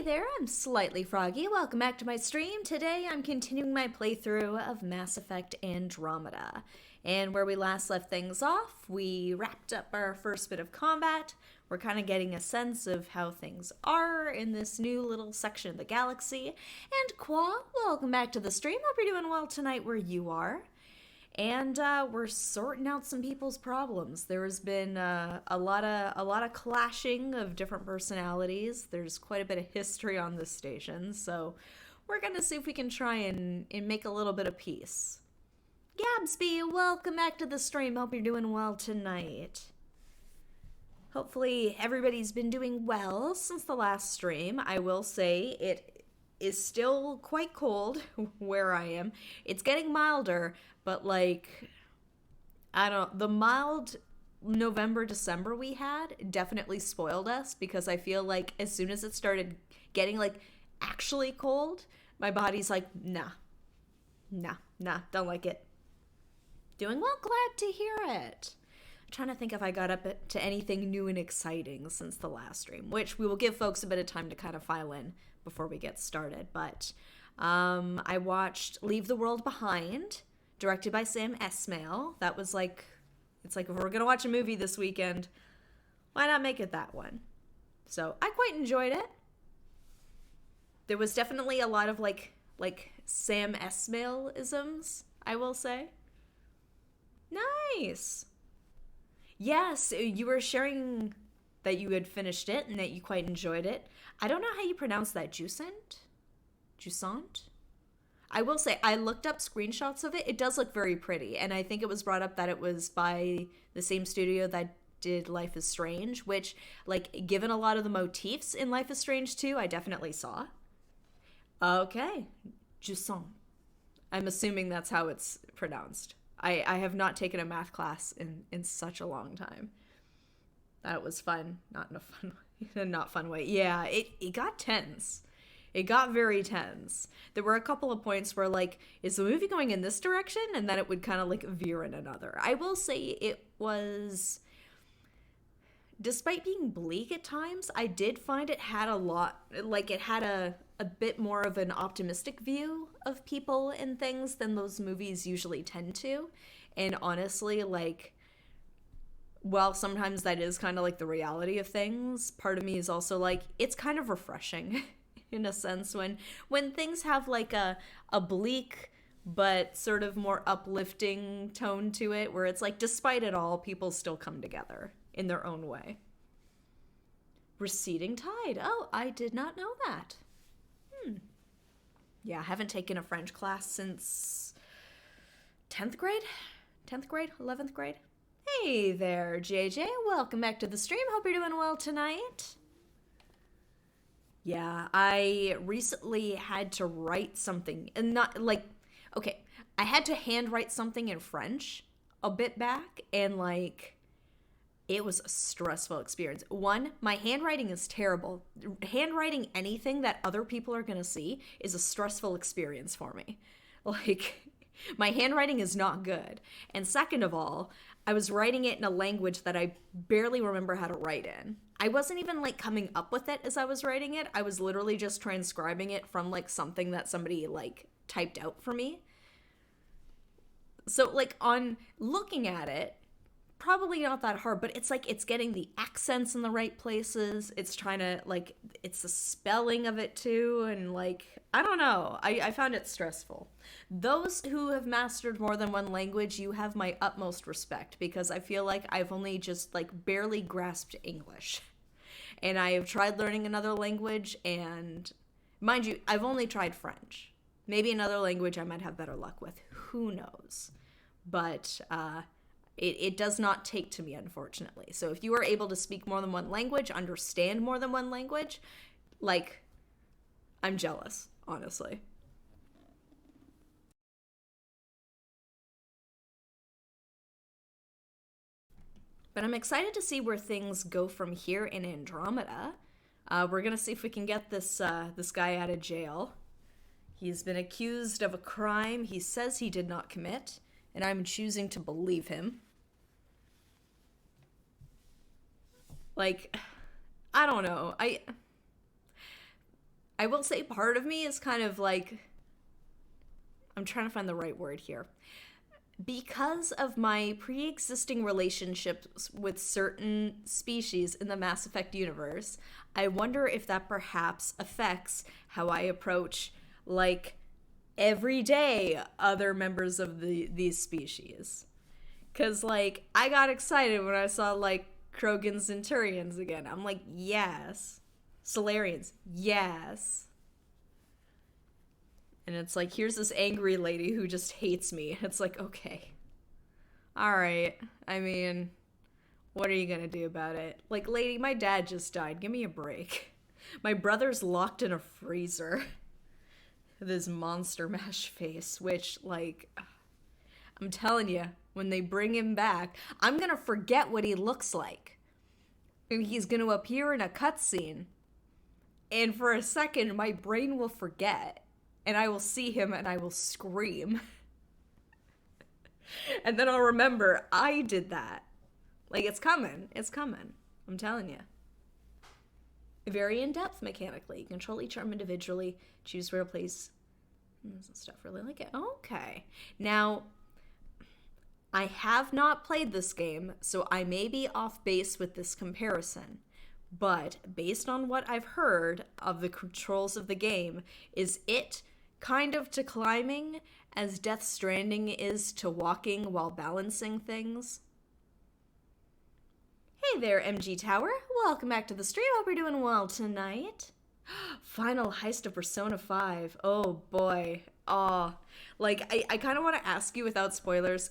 Hey there, I'm Slightly Froggy. Welcome back to my stream. Today I'm continuing my playthrough of Mass Effect Andromeda. And where we last left things off, we wrapped up our first bit of combat. We're kind of getting a sense of how things are in this new little section of the galaxy. And Qua, welcome back to the stream. Hope you're doing well tonight where you are. And we're sorting out some people's problems. There's been a lot of clashing of different personalities. There's quite a bit of history on this station, so we're gonna see if we can try and make a little bit of peace. Gabsby, welcome back to the stream. Hope you're doing well tonight. Hopefully everybody's been doing well since the last stream. I will say it is still quite cold where I am. It's getting milder, but like, I don't, the mild November, December we had definitely spoiled us, because I feel like as soon as it started getting like actually cold, my body's like, nah, don't like it. Doing well, glad to hear it. I'm trying to think if I got up to anything new and exciting since the last stream, which we will give folks a bit of time to kind of file in before we get started. But I watched Leave the World Behind, directed by Sam Esmail. That was like, it's like, if we're gonna watch a movie this weekend, why not make it that one? So I quite enjoyed it. There was definitely a lot of like Sam Esmail-isms, I will say. Nice. Yes, you were sharing that you had finished it and that you quite enjoyed it. I don't know how you pronounce that. Jusant? I will say, I looked up screenshots of it. It does look very pretty, and I think it was brought up that it was by the same studio that did Life is Strange, which, like, given a lot of the motifs in Life is Strange 2, I definitely saw. Okay. Jusant. I'm assuming that's how it's pronounced. I have not taken a math class in such a long time. That was fun. Not in a not fun way. Yeah, it got tense. It got very tense. There were a couple of points where, like, is the movie going in this direction? And then it would kind of, like, veer in another. I will say it was, despite being bleak at times, I did find it had a lot, like, it had a bit more of an optimistic view of people and things than those movies usually tend to. And honestly, like, while sometimes that is kind of like the reality of things, part of me is also like, it's kind of refreshing in a sense when things have like a bleak but sort of more uplifting tone to it, where it's like, despite it all, people still come together in their own way. Receding tide. Oh, I did not know that. Yeah, I haven't taken a French class since 10th grade? 10th grade? 11th grade? Hey there, JJ. Welcome back to the stream. Hope you're doing well tonight. Yeah, I recently had to write something, and not like, okay, I had to handwrite something in French a bit back, and like, it was a stressful experience. One, my handwriting is terrible. Handwriting anything that other people are gonna see is a stressful experience for me. Like, my handwriting is not good. And second of all, I was writing it in a language that I barely remember how to write in. I wasn't even like coming up with it as I was writing it. I was literally just transcribing it from like something that somebody like typed out for me. So like, on looking at it, probably not that hard, but it's like, it's getting the accents in the right places. It's trying to like, it's the spelling of it too. And like, I don't know. I found it stressful. Those who have mastered more than one language, you have my utmost respect, because I feel like I've only just like barely grasped English. And I have tried learning another language, and mind you, I've only tried French. Maybe another language I might have better luck with. Who knows? But, it does not take to me, unfortunately. So if you are able to speak more than one language, understand more than one language, like, I'm jealous, honestly. But I'm excited to see where things go from here in Andromeda. We're gonna see if we can get this guy out of jail. He's been accused of a crime he says he did not commit, and I'm choosing to believe him. Like, I don't know. I will say part of me is kind of like, I'm trying to find the right word here. Because of my pre-existing relationships with certain species in the Mass Effect universe, I wonder if that perhaps affects how I approach, like, everyday other members of these species. Because, like, I got excited when I saw, like, Krogan Centurions again. I'm like, yes. Solarians, yes. And it's like, here's this angry lady who just hates me. It's like, okay. All right. I mean, what are you going to do about it? Like, lady, my dad just died. Give me a break. My brother's locked in a freezer with his monster mash face, which, like, I'm telling you, when they bring him back, I'm going to forget what he looks like. And he's going to appear in a cutscene. And for a second, my brain will forget. And I will see him and I will scream. And then I'll remember, I did that. Like, it's coming. It's coming. I'm telling you. Very in-depth mechanically. You control each arm individually. Choose where to place stuff. Really like it. Okay. Now, I have not played this game, so I may be off base with this comparison. But based on what I've heard of the controls of the game, is it kind of to climbing as Death Stranding is to walking while balancing things? Hey there, MG Tower. Welcome back to the stream. Hope you're doing well tonight. Final heist of Persona 5. Oh boy. Oh, like, I kind of want to ask you without spoilers,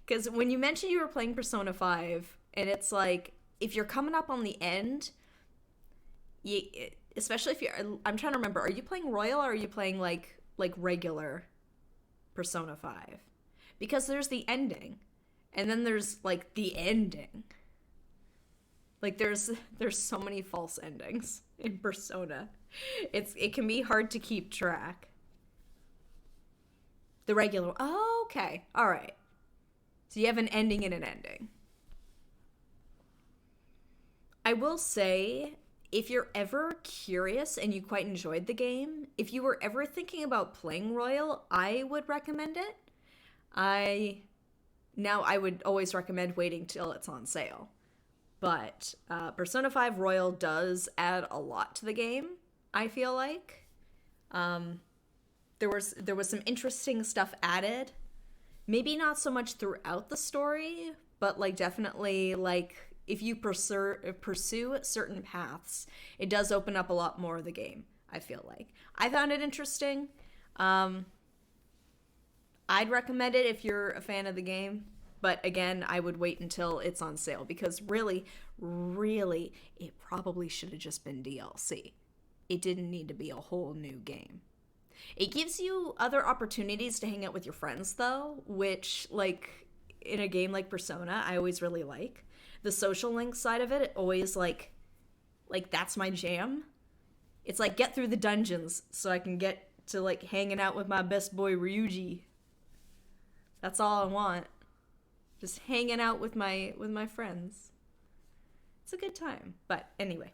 because when you mentioned you were playing Persona 5, and it's like, if you're coming up on the end, especially if you're, I'm trying to remember, are you playing Royal or are you playing like regular Persona 5? Because there's the ending, and then there's like the ending. Like there's so many false endings in Persona. It can be hard to keep track. The regular, oh, okay, all right. So you have an ending and an ending. I will say, if you're ever curious and you quite enjoyed the game, if you were ever thinking about playing Royal, I would recommend it. I would always recommend waiting till it's on sale. But Persona 5 Royal does add a lot to the game, I feel like. There was some interesting stuff added. Maybe not so much throughout the story, but like definitely like if you pursue certain paths, it does open up a lot more of the game, I feel like. I found it interesting. I'd recommend it if you're a fan of the game. But again, I would wait until it's on sale because really, it probably should have just been DLC. It didn't need to be a whole new game. It gives you other opportunities to hang out with your friends, though, which, like, in a game like Persona, I always really like. The social link side of it, always, like that's my jam. It's like, get through the dungeons so I can get to, like, hanging out with my best boy, Ryuji. That's all I want. Just hanging out with my friends. It's a good time. But anyway.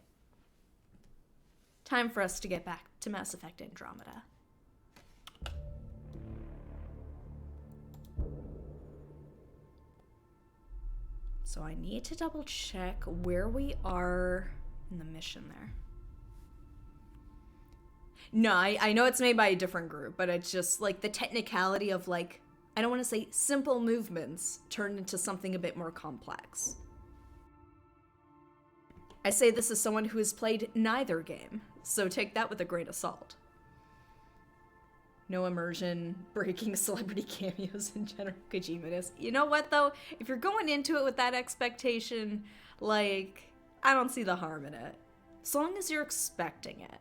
Time for us to get back to Mass Effect Andromeda. So I need to double check where we are in the mission there. No, I know it's made by a different group, but it's just like the technicality of like, I don't want to say simple movements turned into something a bit more complex. I say this as someone who has played neither game, so take that with a grain of salt. No immersion, breaking celebrity cameos in General Kojima-ness. You know what, though? If you're going into it with that expectation, like, I don't see the harm in it. As long as you're expecting it.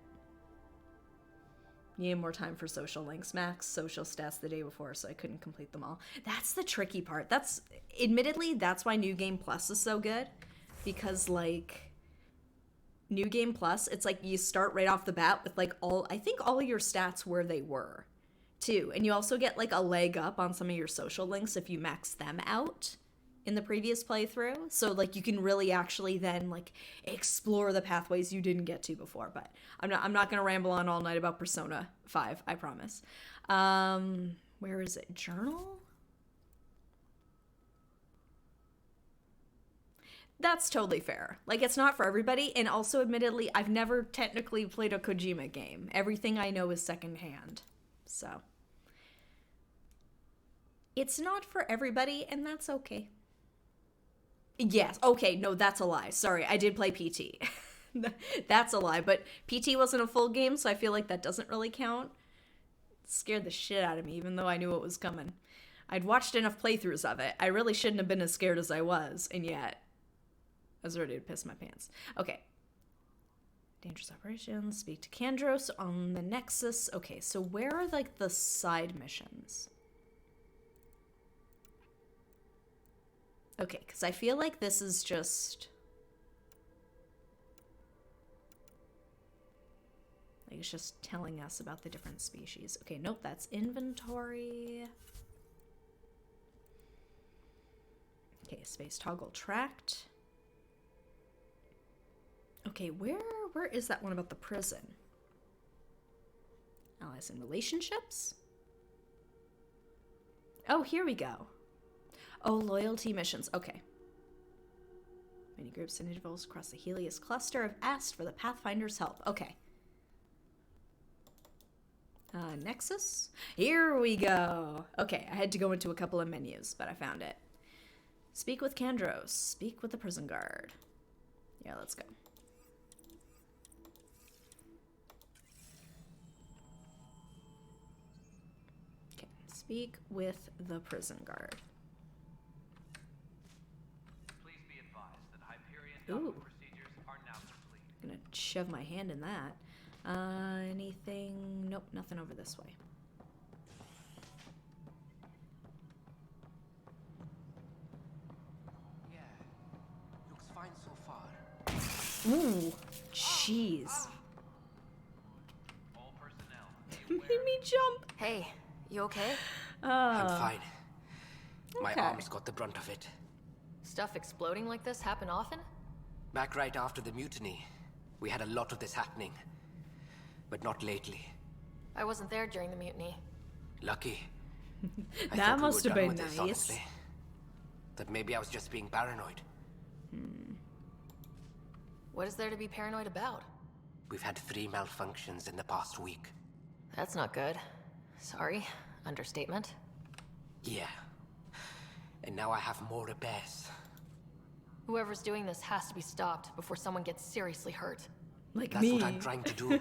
Need more time for social links. Max social stats the day before, so I couldn't complete them all. That's the tricky part. Admittedly, that's why New Game Plus is so good. Because, like, New Game Plus, it's like you start right off the bat with, like, I think all of your stats where they were, too. And you also get, like, a leg up on some of your social links if you max them out. in the previous playthrough. So, like, you can really actually then, like, explore the pathways you didn't get to before. But I'm not going to ramble on all night about Persona 5, I promise. Where is it? Journal? That's totally fair. Like, it's not for everybody, and also, admittedly, I've never technically played a Kojima game. Everything I know is secondhand. So, it's not for everybody, and that's okay. Yes, okay, no, that's a lie. Sorry, I did play PT. That's a lie, but PT wasn't a full game, so I feel like that doesn't really count. It scared the shit out of me, even though I knew it was coming. I'd watched enough playthroughs of it. I really shouldn't have been as scared as I was, and yet I was ready to piss my pants. Okay. Dangerous operations. Speak to Kandros on the Nexus. Okay, so where are, like, the side missions? Okay, because I feel like this is just... like, it's just telling us about the different species. Okay, nope, that's inventory. Okay, space toggle tracked. Okay, where is that one about the prison? Allies and relationships? Oh, here we go. Oh, loyalty missions. Okay. Many groups and individuals across the Helios cluster have asked for the Pathfinder's help. Okay. Nexus? Here we go. Okay, I had to go into a couple of menus, but I found it. Speak with Kandros. Speak with the prison guard. Yeah, let's go. Okay, speak with the prison guard. Please be advised that Hyperion docking procedures are now complete. I'm gonna shove my hand in that. Anything? Nope, nothing over this way. Yeah, looks fine so far. Ooh, jeez. All personnel. Made me jump. Hey, you okay? I'm fine. My okay. arms got the brunt of it. Stuff exploding like this happen often? Back right after the mutiny, we had a lot of this happening. But not lately. I wasn't there during the mutiny. Lucky. I That thought we must were have done been with this, nice. honestly. That maybe I was just being paranoid. What is there to be paranoid about? We've had 3 malfunctions in the past week. That's not good. Sorry, understatement. Yeah. And now I have more repairs. Whoever's doing this has to be stopped before someone gets seriously hurt. Like That's me. what I'm trying to do.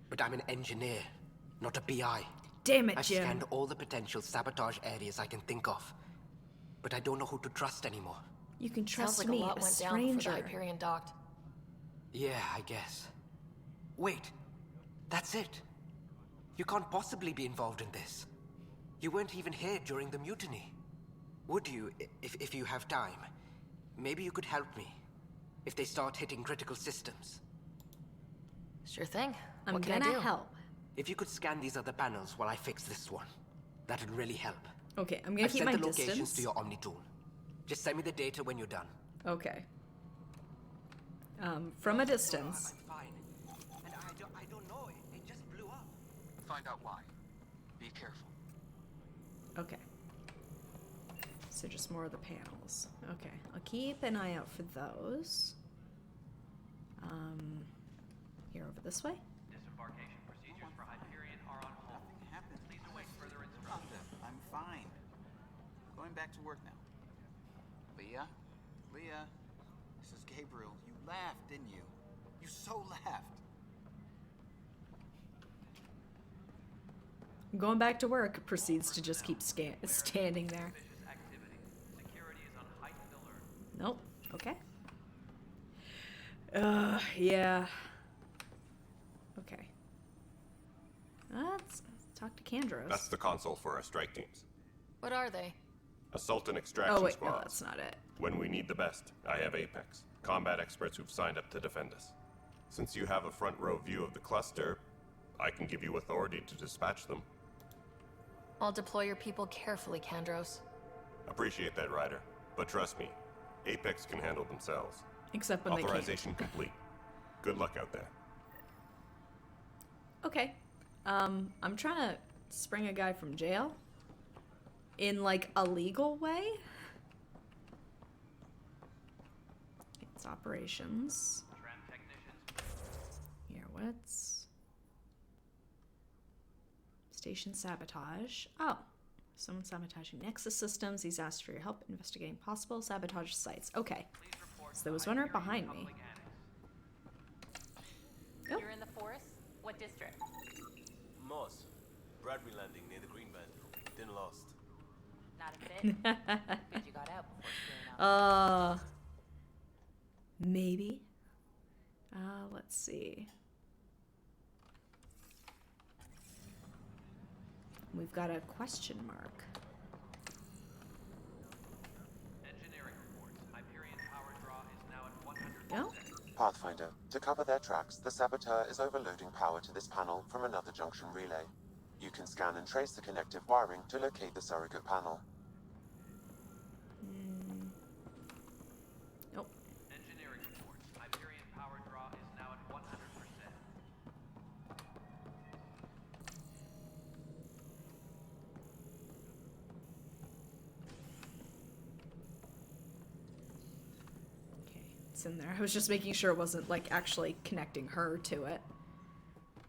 But I'm an engineer, not a BI. Damn it, I've Jim. scanned all the potential sabotage areas I can think of. But I don't know who to trust anymore. You can trust Sounds like me, a lot a went down before stranger. the Hyperion docked. Yeah, I guess. Wait, that's it. You can't possibly be involved in this. You weren't even here during the mutiny. Would you, if you have time? Maybe you could help me. If they start hitting critical systems. Sure thing. I'm What can I gonna do? help. If you could scan these other panels while I fix this one, that'd really help. Okay, I'm gonna I've keep sent my the locations distance. to your Omni tool. Just send me the data when you're done. Okay. From a distance. I'm fine. And I don't know. It just blew up. Find out why. Be careful. Okay. So just more of the panels. Okay, I'll keep an eye out for those. Here over this way. Disembarkation procedures for Hyperion are on hold. Nothing happened. Please await further instructions. Nothing. I'm fine. Going back to work now. Leah? Leah? This is Gabriel. You laughed, didn't you? You so laughed. Going back to work, proceeds to just keep standing there. Suspicious activity. Security is on heightened alert. Nope. Okay. Yeah. Okay. Let's talk to Kandros. That's the console for our strike teams. What are they? Assault and extraction Oh wait, no, squads. that's not it. When we need the best, I have Apex, combat experts who've signed up to defend us. Since you have a front row view of the cluster, I can give you authority to dispatch them. I'll deploy your people carefully, Kandros. Appreciate that, Ryder. But trust me, Apex can handle themselves. Except when they can't. Authorization complete. Good luck out there. Okay. I'm trying to spring a guy from jail. In, like, a legal way? It's operations. Tram technicians. Here, what's... Station sabotage. Oh. Someone sabotaging Nexus systems. He's asked for your help investigating possible sabotage sites. Okay. Please report So there was one right behind me. public annex. Oh. You're in the forest? What district? Moss. Bradbury Landing near the Green Band. Didn't lost. Not a bit. Good you got out before screwing up. Maybe. Let's see. We've got a question mark. Engineering reports. Hyperion power draw is now at 100%. No? Pathfinder, to cover their tracks, the saboteur is overloading power to this panel from another junction relay. You can scan and trace the connective wiring to locate the surrogate panel. Nope. Engineering reports. Hyperion power draw is now at 100%. Okay, it's in there. I was just making sure it wasn't, like, actually connecting her to it.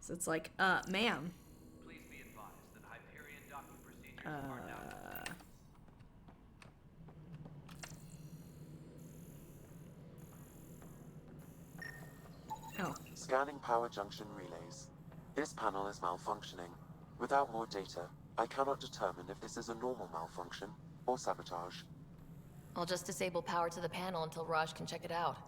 So it's like, ma'am. Please be advised that Hyperion docking procedures are now Oh. Scanning power junction relays. This panel is malfunctioning. Without more data, I cannot determine if this is a normal malfunction or sabotage. I'll just disable power to the panel until Raj can check it out.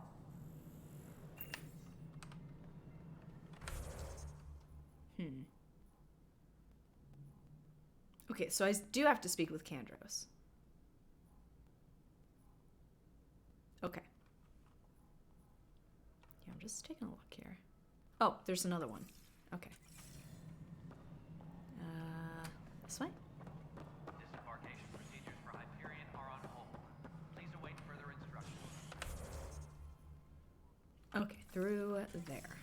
Okay, so I do have to speak with Kandros. Okay. Yeah, I'm just taking a look here. Oh, there's another one. Okay. This way? disembarkation procedures for Hyperion are on hold. Please await further instructions. Okay, through there.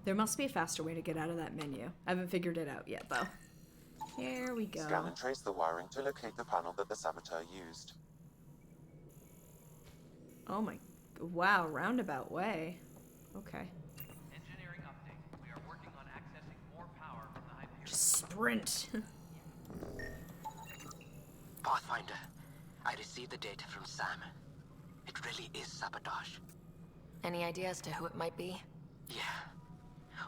There must be a faster way to get out of that menu. I haven't figured it out yet, though. Here we go. Scan and trace the wiring to locate the panel that the saboteur used. Oh my... Wow, roundabout way. Okay. Engineering update. We are working on accessing more power from the Hyperion. Just sprint. Pathfinder, I received the data from Sam. It really is sabotage. Any idea as to who it might be? Yeah.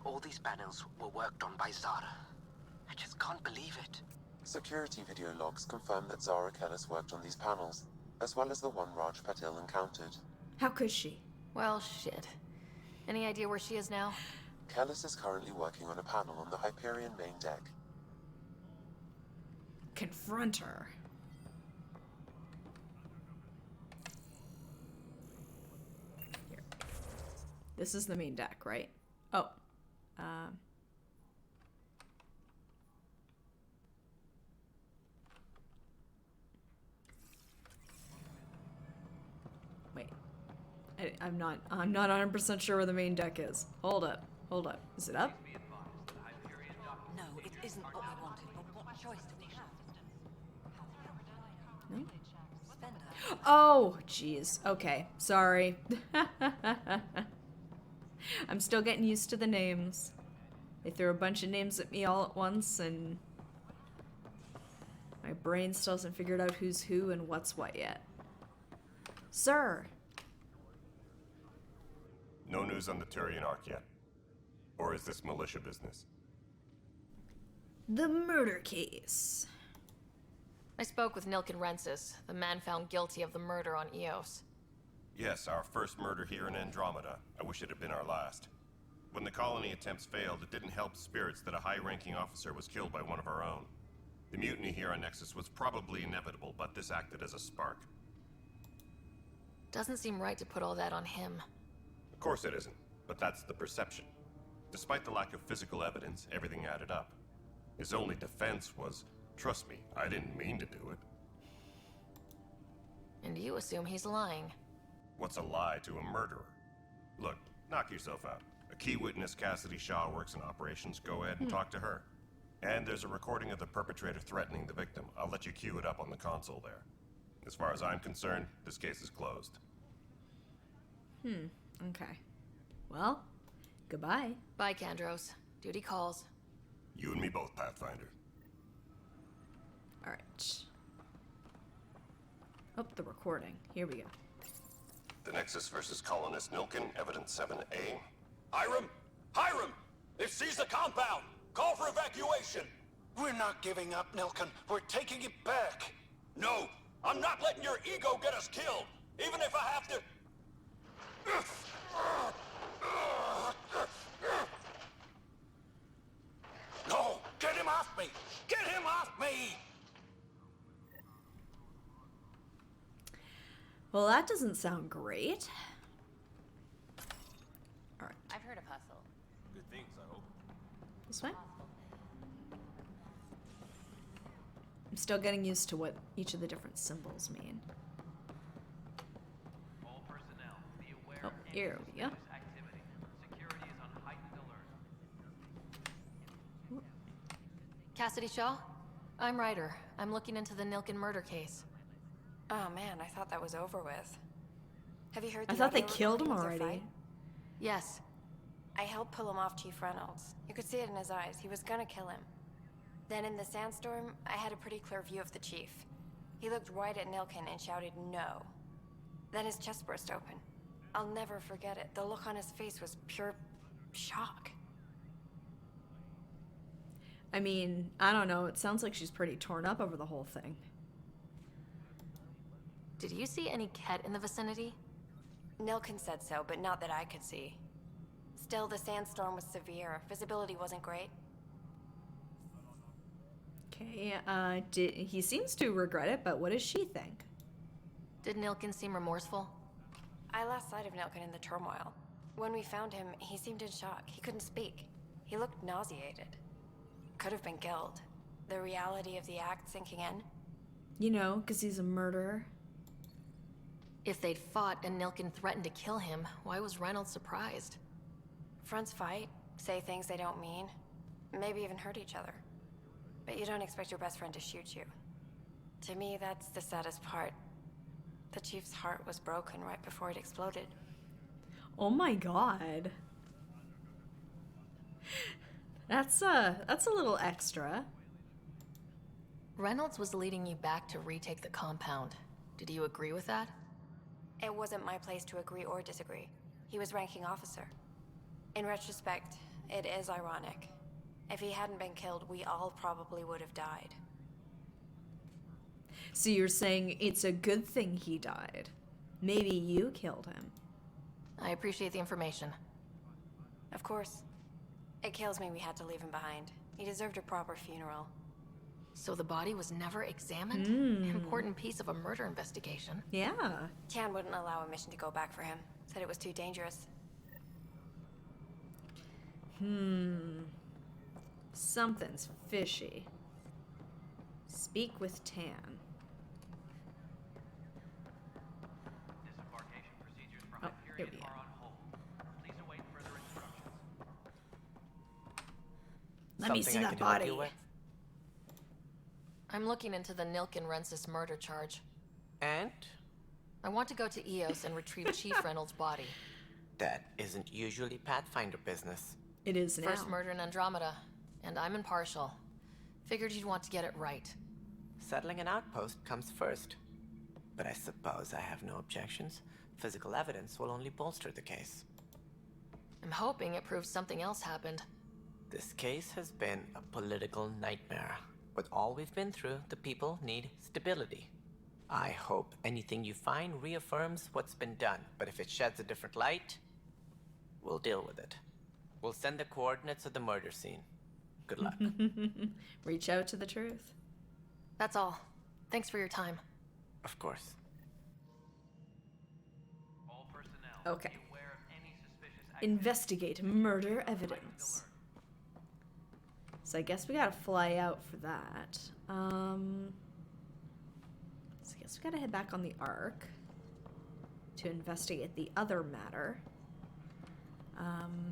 All these panels were worked on by Zara. I just can't believe it. Security video logs confirm that Zara Kellis worked on these panels, as well as the one Raj Patil encountered. How could she? Well, shit. Any idea where she is now? Kellis is currently working on a panel on the Hyperion main deck. Confront her. Here. This is the main deck, right? Oh. Wait. I'm not 100% sure where the main deck is. Hold up. Hold up. Is it up? Be advised that Hyperion docking No, it isn't what we wanted, but what choice do we have? No? Spender. Oh, jeez. Okay. Sorry. I'm still getting used to the names. They threw a bunch of names at me all at once, and my brain still hasn't figured out who's who and what's what yet. Sir. No news on the Turian Arc yet. Or is this militia business? The murder case. I spoke with Nilkin Rensis, the man found guilty of the murder on Eos. Yes, our first murder here in Andromeda. I wish it had been our last. When the colony attempts failed, it didn't help spirits that a high-ranking officer was killed by one of our own. The mutiny here on Nexus was probably inevitable, but this acted as a spark. Doesn't seem right to put all that on him. Of course it isn't, but that's the perception. Despite the lack of physical evidence, everything added up. His only defense was, trust me, I didn't mean to do it. And you assume he's lying. What's a lie to a murderer? Look, knock yourself out. A key witness, Cassidy Shaw, works in operations. Go ahead and talk to her. And there's a recording of the perpetrator threatening the victim. I'll let you cue it up on the console there. As far as I'm concerned, this case is closed. Okay. Well, goodbye. Bye, Kandros. Duty calls. You and me both, Pathfinder. All right. Oh, the recording. Here we go. The Nexus versus Colonist Nilkin, Evidence 7A. Hiram! Hiram! They've seized the compound! Call for evacuation! We're not giving up, Nilkin. We're taking it back. No! I'm not letting your ego get us killed! Even if I have to... No! Get him off me! Get him off me! Well, that doesn't sound great. All right. I've heard of hustle. Good things, I hope. This way. I'm still getting used to what each of the different symbols mean. All personnel, be aware Oh, of any here we go. suspicious activity. Security is on heightened alert. Cassidy Shaw? I'm Ryder. I'm looking into the Nilkin murder case. Oh man, I thought that was over with. Have you heard I the thought they audio killed him recording of their already. fight? Yes. I helped pull him off Chief Reynolds. You could see it in his eyes. He was gonna kill him. Then in the sandstorm, I had a pretty clear view of the chief. He looked right at Nilkin and shouted no. Then his chest burst open. I'll never forget it. The look on his face was pure shock. I mean, I don't know. It sounds like she's pretty torn up over the whole thing. Did you see any Ket in the vicinity? Nilkin said so, but not that I could see. Still, the sandstorm was severe. Visibility wasn't great. Okay, he seems to regret it, but what does she think? Did Nilkin seem remorseful? I lost sight of Nilkin in the turmoil. When we found him, he seemed in shock. He couldn't speak. He looked nauseated. Could have been guilt. The reality of the act sinking in. You know, because he's a murderer. If they'd fought and Nilkin threatened to kill him, why was Reynolds surprised? Fronts fight, say things they don't mean, maybe even hurt each other. But you don't expect your best friend to shoot you. To me, that's the saddest part. The chief's heart was broken right before it exploded. Oh my god. That's a little extra. Reynolds was leading you back to retake the compound. Did you agree with that? It wasn't my place to agree or disagree. He was ranking officer. In retrospect, it is ironic. If he hadn't been killed, we all probably would have died. So you're saying it's a good thing he died. Maybe you killed him. I appreciate the information. Of course. It kills me we had to leave him behind. He deserved a proper funeral. So the body was never examined? Important piece of a murder investigation. Yeah. Tian wouldn't allow a mission to go back for him. Said it was too dangerous. Something's fishy. Speak with Tan. Disembarkation procedures for Oh, here Hyperion we go. are on hold. Please await further instructions. Let me see Something I that can help body. you with? I'm looking into the Nilkin Rensis murder charge. And? I want to go to Eos and retrieve Chief Reynolds' body. That isn't usually Pathfinder business. It is now. First murder in Andromeda, and I'm impartial. Figured you'd want to get it right. Settling an outpost comes first. But I suppose I have no objections. Physical evidence will only bolster the case. I'm hoping it proves something else happened. This case has been a political nightmare. With all we've been through, the people need stability. I hope anything you find reaffirms what's been done, but if it sheds a different light, we'll deal with it. We'll send the coordinates of the murder scene. Good luck. Reach out to the truth. That's all. Thanks for your time. Of course. All personnel, Okay. be aware of any suspicious activity. Investigate murder evidence. So I guess we gotta fly out for that. So I guess guess we gotta head back on the Ark to investigate the other matter. Tram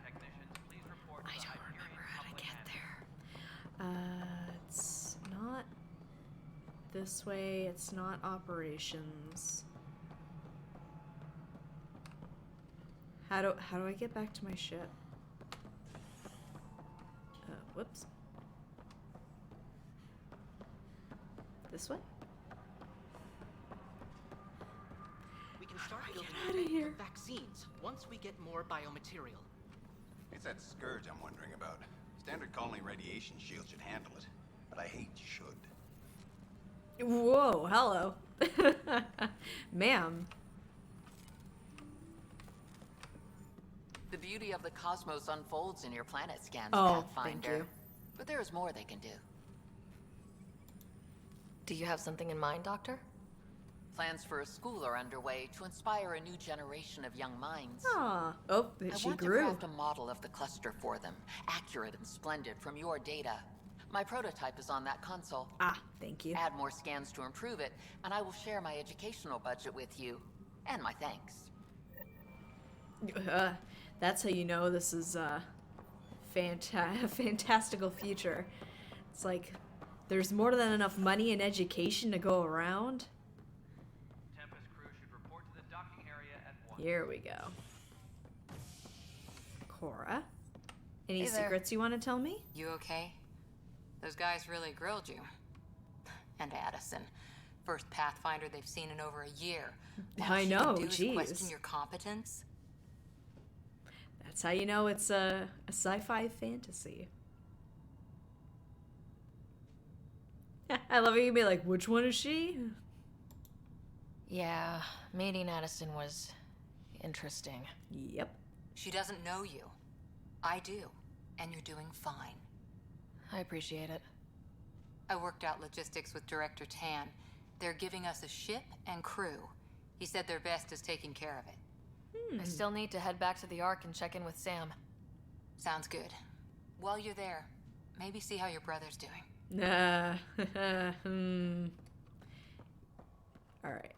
technicians, please report to I the don't Hyperion remember how to Public get Handling. there. It's not this way. It's not operations. How do I get back to my ship? Whoops. This way? We can start Get building outta here. vaccines once we get more biomaterial. It's that scourge I'm wondering about. Standard colony radiation shield should handle it, but I hate should. Whoa, hello. Ma'am. The beauty of the cosmos unfolds in your planet scans, Oh, Pathfinder. thank you. But there is more they can do. Do you have something in mind, Doctor? Plans for a school are underway to inspire a new generation of young minds. Aw. Oh, I she want grew. to craft a model of the cluster for them, accurate and splendid from your data. My prototype is on that console. Ah, thank you. Add more scans to improve it, and I will share my educational budget with you, and my thanks. That's how you know this is a fantastical future. It's like there's more than enough money and education to go around. Tempest crew should report to the docking area at once. Here we go. Cora, any Hey there. secrets you want to tell me? You okay? Those guys really grilled you. And Addison. First Pathfinder they've seen in over a year. All I she know, can do is jeez. question your competence. That's how you know it's a sci-fi fantasy. I love it. You'd be like, which one is she? Yeah, meeting Addison was interesting. Yep. She doesn't know you. I do. And you're doing fine. I appreciate it. I worked out logistics with Director Tan. They're giving us a ship and crew. He said their best is taking care of it. I still need to head back to the Ark and check in with Sam. Sounds good. While you're there, maybe see how your brother's doing. All right.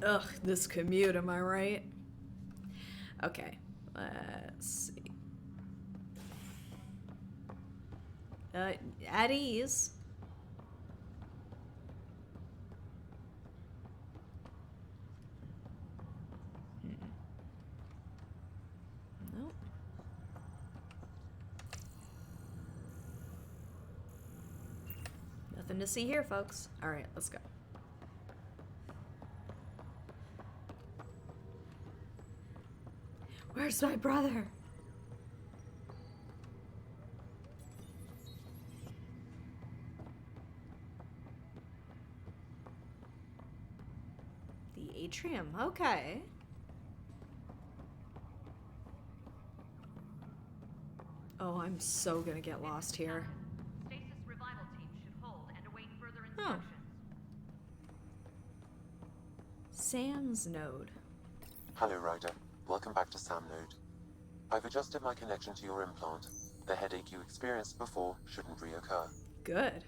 Ugh, this commute, am I right? Okay, let's see. At ease. Nope. Nothing to see here, folks. All right, let's go. Where's my brother? The atrium, okay. Oh, I'm so gonna get lost here. Stasis revival team should hold and await further Oh. instructions. Sam's node. Hello, Ryder. Welcome back to Sam Node. I've adjusted my connection to your implant. The headache you experienced before shouldn't reoccur. Good.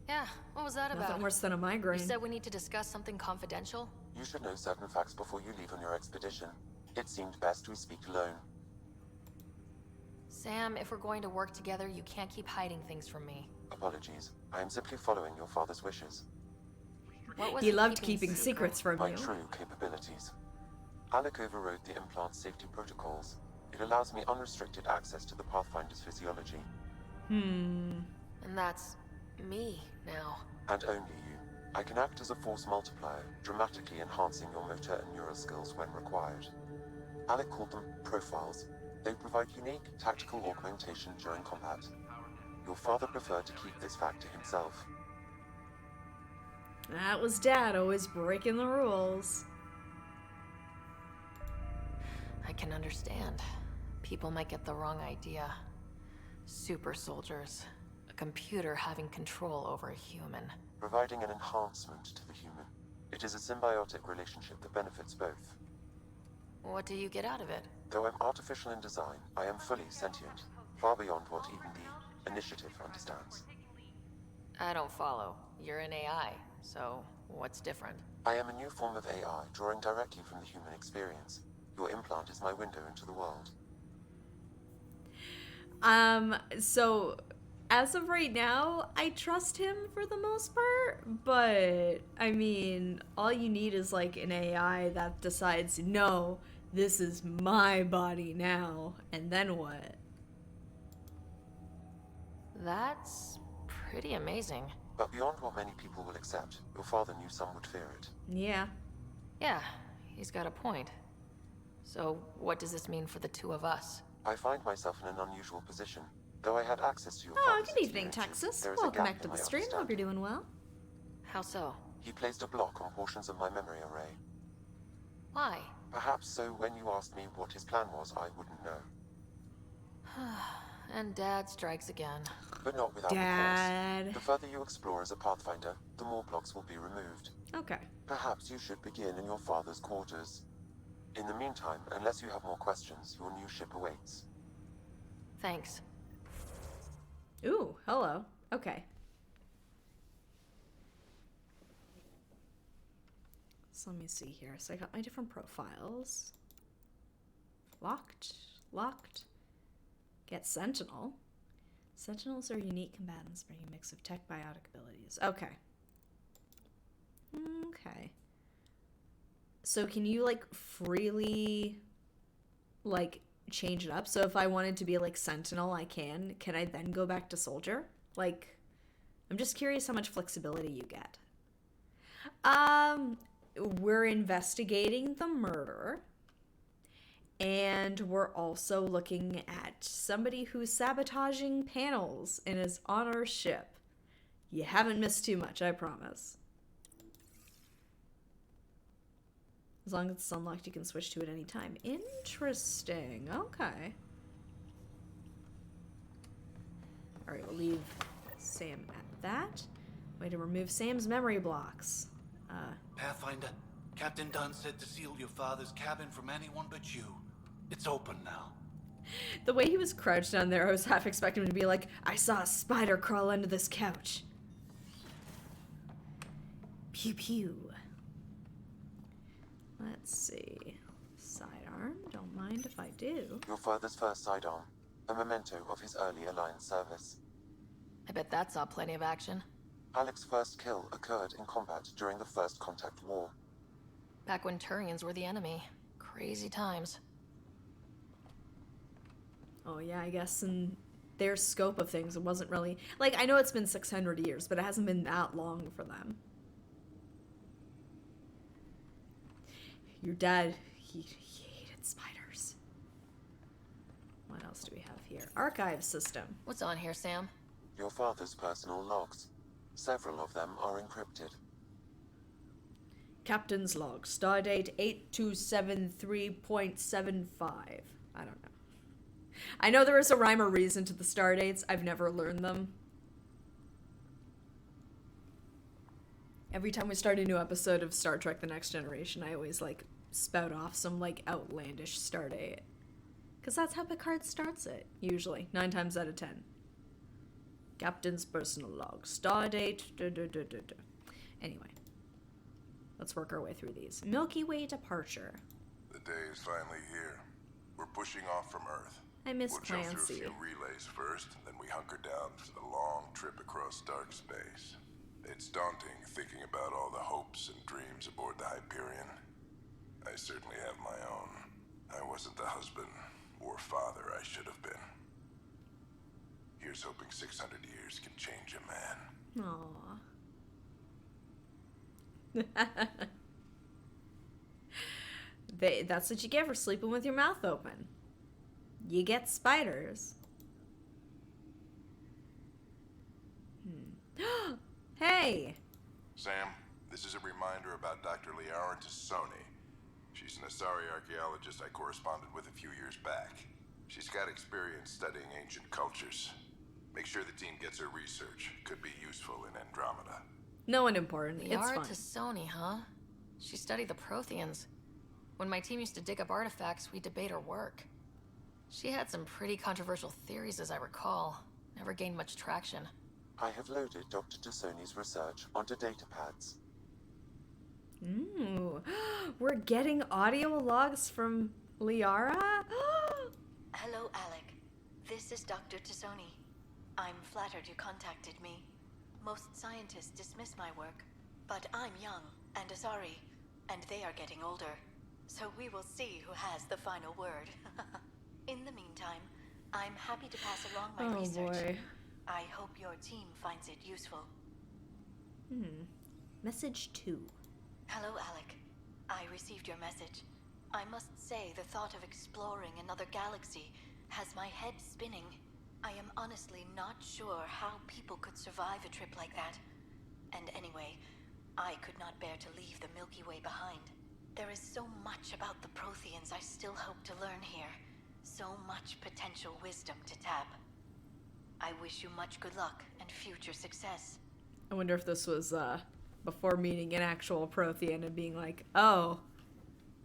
Yeah, what was that about? Nothing worse than a migraine. You said we need to discuss something confidential? You should know certain facts before you leave on your expedition. It seemed best we speak alone. Sam, if we're going to work together, you can't keep hiding things from me. Apologies. I am simply following your father's wishes. What was He he loved keeping keeping secrets from My you. true capabilities. Alec overrode the implant's safety protocols. It allows me unrestricted access to the Pathfinder's physiology. Hmm. And that's me now. And only you. I can act as a force multiplier, dramatically enhancing your motor and neural skills when required. Alec called them profiles. They provide unique tactical augmentation during combat. Your father preferred to keep this fact to himself. That was Dad, always breaking the rules. I can understand. People might get the wrong idea. Super soldiers. A computer having control over a human. Providing an enhancement to the human. It is a symbiotic relationship that benefits both. What do you get out of it? Though I'm artificial in design, I am fully sentient, far beyond what even the Initiative understands. I don't follow. You're an AI, so what's different? I am a new form of AI, drawing directly from the human experience. Your implant is my window into the world. So as of right now, I trust him for the most part, but I mean, all you need is like an AI that decides, no, this is my body now, and then what? That's pretty amazing. But beyond what many people will accept, your father knew some would fear it. Yeah. Yeah, he's got a point. So what does this mean for the two of us? I find myself in an unusual position. Though I had access to your Oh, father's good evening, experiences, Texas. there is a Welcome gap back to in the my stream. Hope understanding. you're doing well. How so? He placed a block on portions of my memory array. Why? Perhaps so when you asked me what his plan was, I wouldn't know. And Dad strikes again. But not without Dad. recourse. The further you explore as a Pathfinder, the more blocks will be removed. Okay. Perhaps you should begin in your father's quarters. In the meantime, unless you have more questions, your new ship awaits. Thanks. Ooh, hello. Okay. So let me see here. So I got my different profiles. Locked. Locked. Get Sentinel. Sentinels are unique combatants bringing a mix of tech biotic abilities. Okay. Okay. So can you like freely like change it up? So if I wanted to be like Sentinel, I can. Can I then go back to Soldier? Like, I'm just curious how much flexibility you get. We're investigating the murder. And we're also looking at somebody who's sabotaging panels and is on our ship. You haven't missed too much, I promise. As long as it's unlocked, you can switch to it anytime. Interesting. Okay. Alright, we'll leave Sam at that. Way to remove Sam's memory blocks. Pathfinder, Captain Dunn said to seal your father's cabin from anyone but you. It's open now. The way he was crouched down there, I was half expecting him to be like, I saw a spider crawl under this couch. Pew pew. Let's see. Sidearm, don't mind if I do. Your father's first sidearm, a memento of his early Alliance service. I bet that saw plenty of action. Alec's first kill occurred in combat during the First Contact War. Back when Turians were the enemy. Crazy times. Oh yeah, I guess in their scope of things, it wasn't really... Like, I know it's been 600 years, but it hasn't been that long for them. Your dad, he hated spiders. What else do we have here? Archive system. What's on here, Sam? Your father's personal logs. Several of them are encrypted. Captain's log. Stardate 8273.75. I don't know. I know there is a rhyme or reason to the stardates. I've never learned them. Every time we start a new episode of Star Trek The Next Generation, I always, like, spout off some, like, outlandish stardate. Because that's how Picard starts it, usually. 9 times out of 10. Captain's personal log. Stardate. Anyway. Let's work our way through these. Milky Way departure. The day is finally here. We're pushing off from Earth. I miss We'll jump through a Clancy. few relays first, then we hunker down for the long trip across dark space. It's daunting thinking about all the hopes and dreams aboard the Hyperion. I certainly have my own. I wasn't the husband or father I should have been. Here's hoping 600 years can change a man. Aww. That's what you get for sleeping with your mouth open. You get spiders. Hey! Sam, this is a reminder about Dr. Liara Tassoni. She's an Asari archaeologist I corresponded with a few years back. She's got experience studying ancient cultures. Make sure the team gets her research. Could be useful in Andromeda. No one important. It's Liara fine. Tassoni, huh? She studied the Protheans. When my team used to dig up artifacts, we'd debate her work. She had some pretty controversial theories, as I recall. Never gained much traction. I have loaded Dr. Tassoni's research onto datapads. Ooh, we're getting audio logs from Liara? Hello, Alec. This is Dr. Tassoni. I'm flattered you contacted me. Most scientists dismiss my work, but I'm young and Asari, and they are getting older. So we will see who has the final word. In the meantime, I'm happy to pass along my research. Boy. I hope your team finds it useful. Message 2. Hello, Alec. I received your message. I must say the thought of exploring another galaxy has my head spinning. I am honestly not sure how people could survive a trip like that. And anyway, I could not bear to leave the Milky Way behind. There is so much about the Protheans I still hope to learn here. So much potential wisdom to tap. I wish you much good luck and future success. I wonder if this was before meeting an actual Prothean and being like, oh,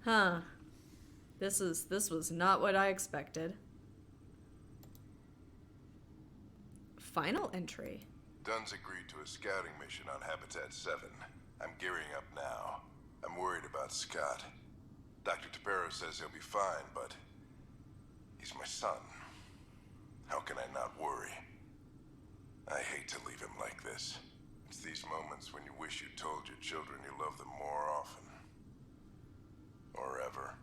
huh, this was not what I expected. Final entry. Dunn's agreed to a scouting mission on Habitat 7. I'm gearing up now. I'm worried about Scott. Dr. Tapero says he'll be fine, but he's my son. How can I not worry? I hate to leave him like this. It's these moments when you wish you told your children you love them more often. Or ever.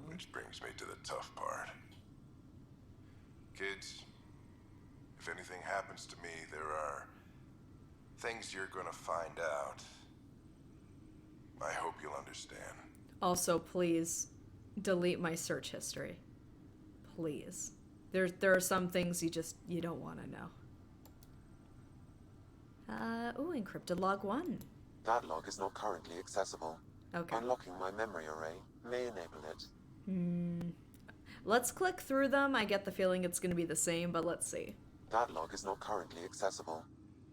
Which brings me to the tough part. Kids, if anything happens to me, there are things you're gonna find out. I hope you'll understand. Also, please delete my search history. Please. There are some things you don't want to know. Encrypted log 1. That log is not currently accessible. Okay. Unlocking my memory array may enable it. Let's click through them. I get the feeling it's going to be the same, but let's see. That log is not currently accessible.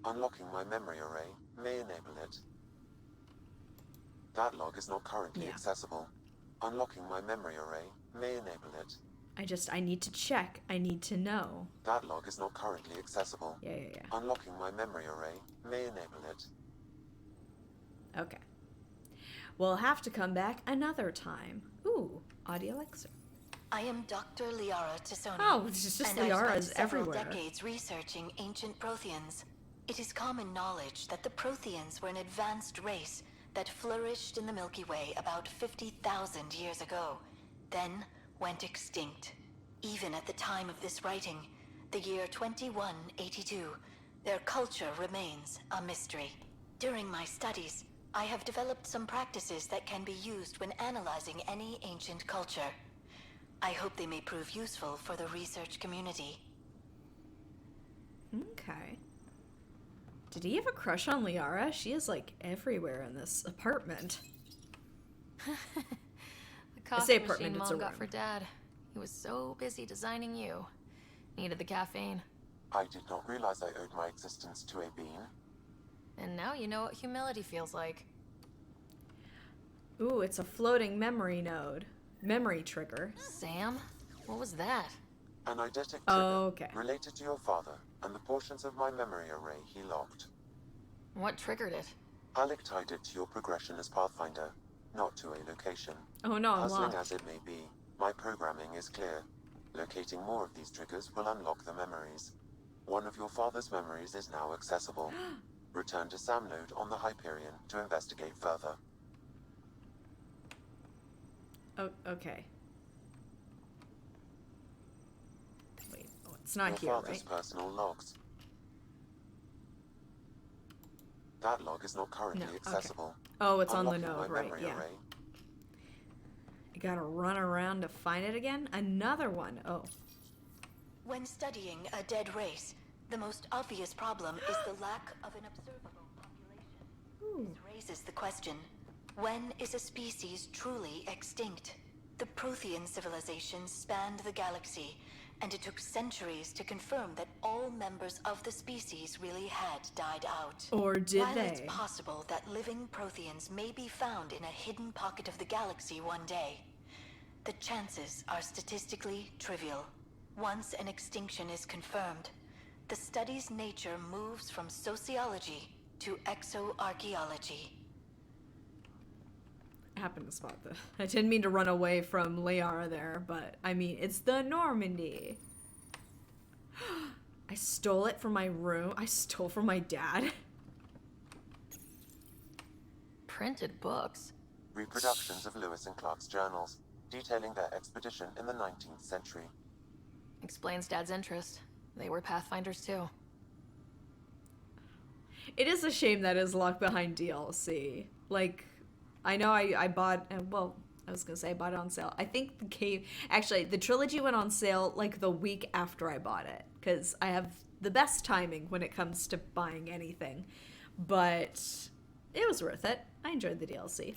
Unlocking my memory array may enable it. That log is not currently accessible. Unlocking my memory array may enable it. I need to check. I need to know. That log is not currently accessible. Yeah. Unlocking my memory array may enable it. Okay. We'll have to come back another time. Ooh, audio excerpt. I am Dr. Liara Tassoni. Oh, it's just and I've Liara's spent several everywhere. decades researching ancient Protheans. It is common knowledge that the Protheans were an advanced race that flourished in the Milky Way about 50,000 years ago, then went extinct. Even at the time of this writing, the year 2182, their culture remains a mystery. During my studies, I have developed some practices that can be used when analyzing any ancient culture. I hope they may prove useful for the research community. Okay. Did he have a crush on Liara? She is like everywhere in this apartment. The coffee say apartment, machine it's a Mom got room. for Dad. He was so busy designing you. Needed the caffeine. I did not realize I owed my existence to a bean. And now you know what humility feels like. Ooh, it's a floating memory node. Memory trigger. Sam? What was that? An eidetic trigger Okay. related to your father and the portions of my memory array he locked. What triggered it? Alec tied it to your progression as Pathfinder, not to a location. Oh no, I'm Puzzling locked. as it may be, my programming is clear. Locating more of these triggers will unlock the memories. One of your father's memories is now accessible. Return to Sam node on the Hyperion to investigate further. Oh, okay. Wait, oh, it's not here, Your father's right? personal logs. That log is not currently No, okay. accessible. Oh, it's on the Unlocking my node, right, memory yeah. array. I gotta run around to find it again? Another one. Oh. When studying a dead race, the most obvious problem is the lack of an observable population. This raises the question, when is a species truly extinct? The Prothean civilization spanned the galaxy, and it took centuries to confirm that all members of the species really had died out. Or did While it's they? possible that living Protheans may be found in a hidden pocket of the galaxy one day, the chances are statistically trivial. Once an extinction is confirmed, the study's nature moves from sociology to exoarchaeology. I happened to spot this. I didn't mean to run away from Liara there, but I mean, it's the Normandy. I stole it from my room. I stole from my dad. Printed books. Reproductions of Lewis and Clark's journals, detailing their expedition in the 19th century. Explains Dad's interest. They were Pathfinders too. It is a shame that is locked behind DLC. Like, I know I bought, well, I was gonna say I bought it on sale. I think the game, actually, the trilogy went on sale like the week after I bought it, because I have the best timing when it comes to buying anything. But it was worth it. I enjoyed the DLC.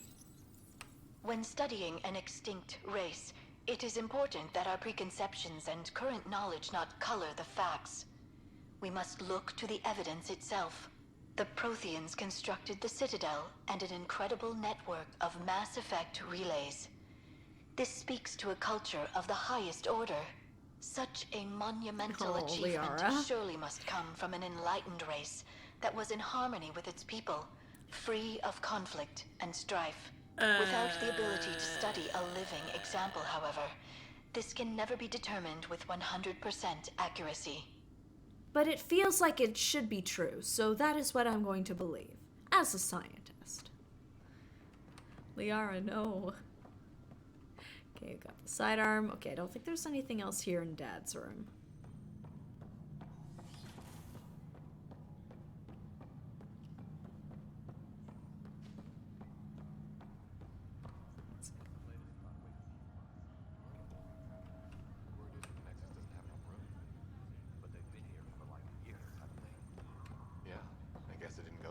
When studying an extinct race, it is important that our preconceptions and current knowledge not color the facts. We must look to the evidence itself. The Protheans constructed the Citadel and an incredible network of mass effect relays. This speaks to a culture of the highest order. Such a monumental achievement Liara. surely must come from an enlightened race that was in harmony with its people, free of conflict and strife. Without the ability to study a living example, however, this can never be determined with 100% accuracy. But it feels like it should be true, so that is what I'm going to believe, as a scientist. Liara, no. Okay, I've got the sidearm. Okay, I don't think there's anything else here in Dad's room.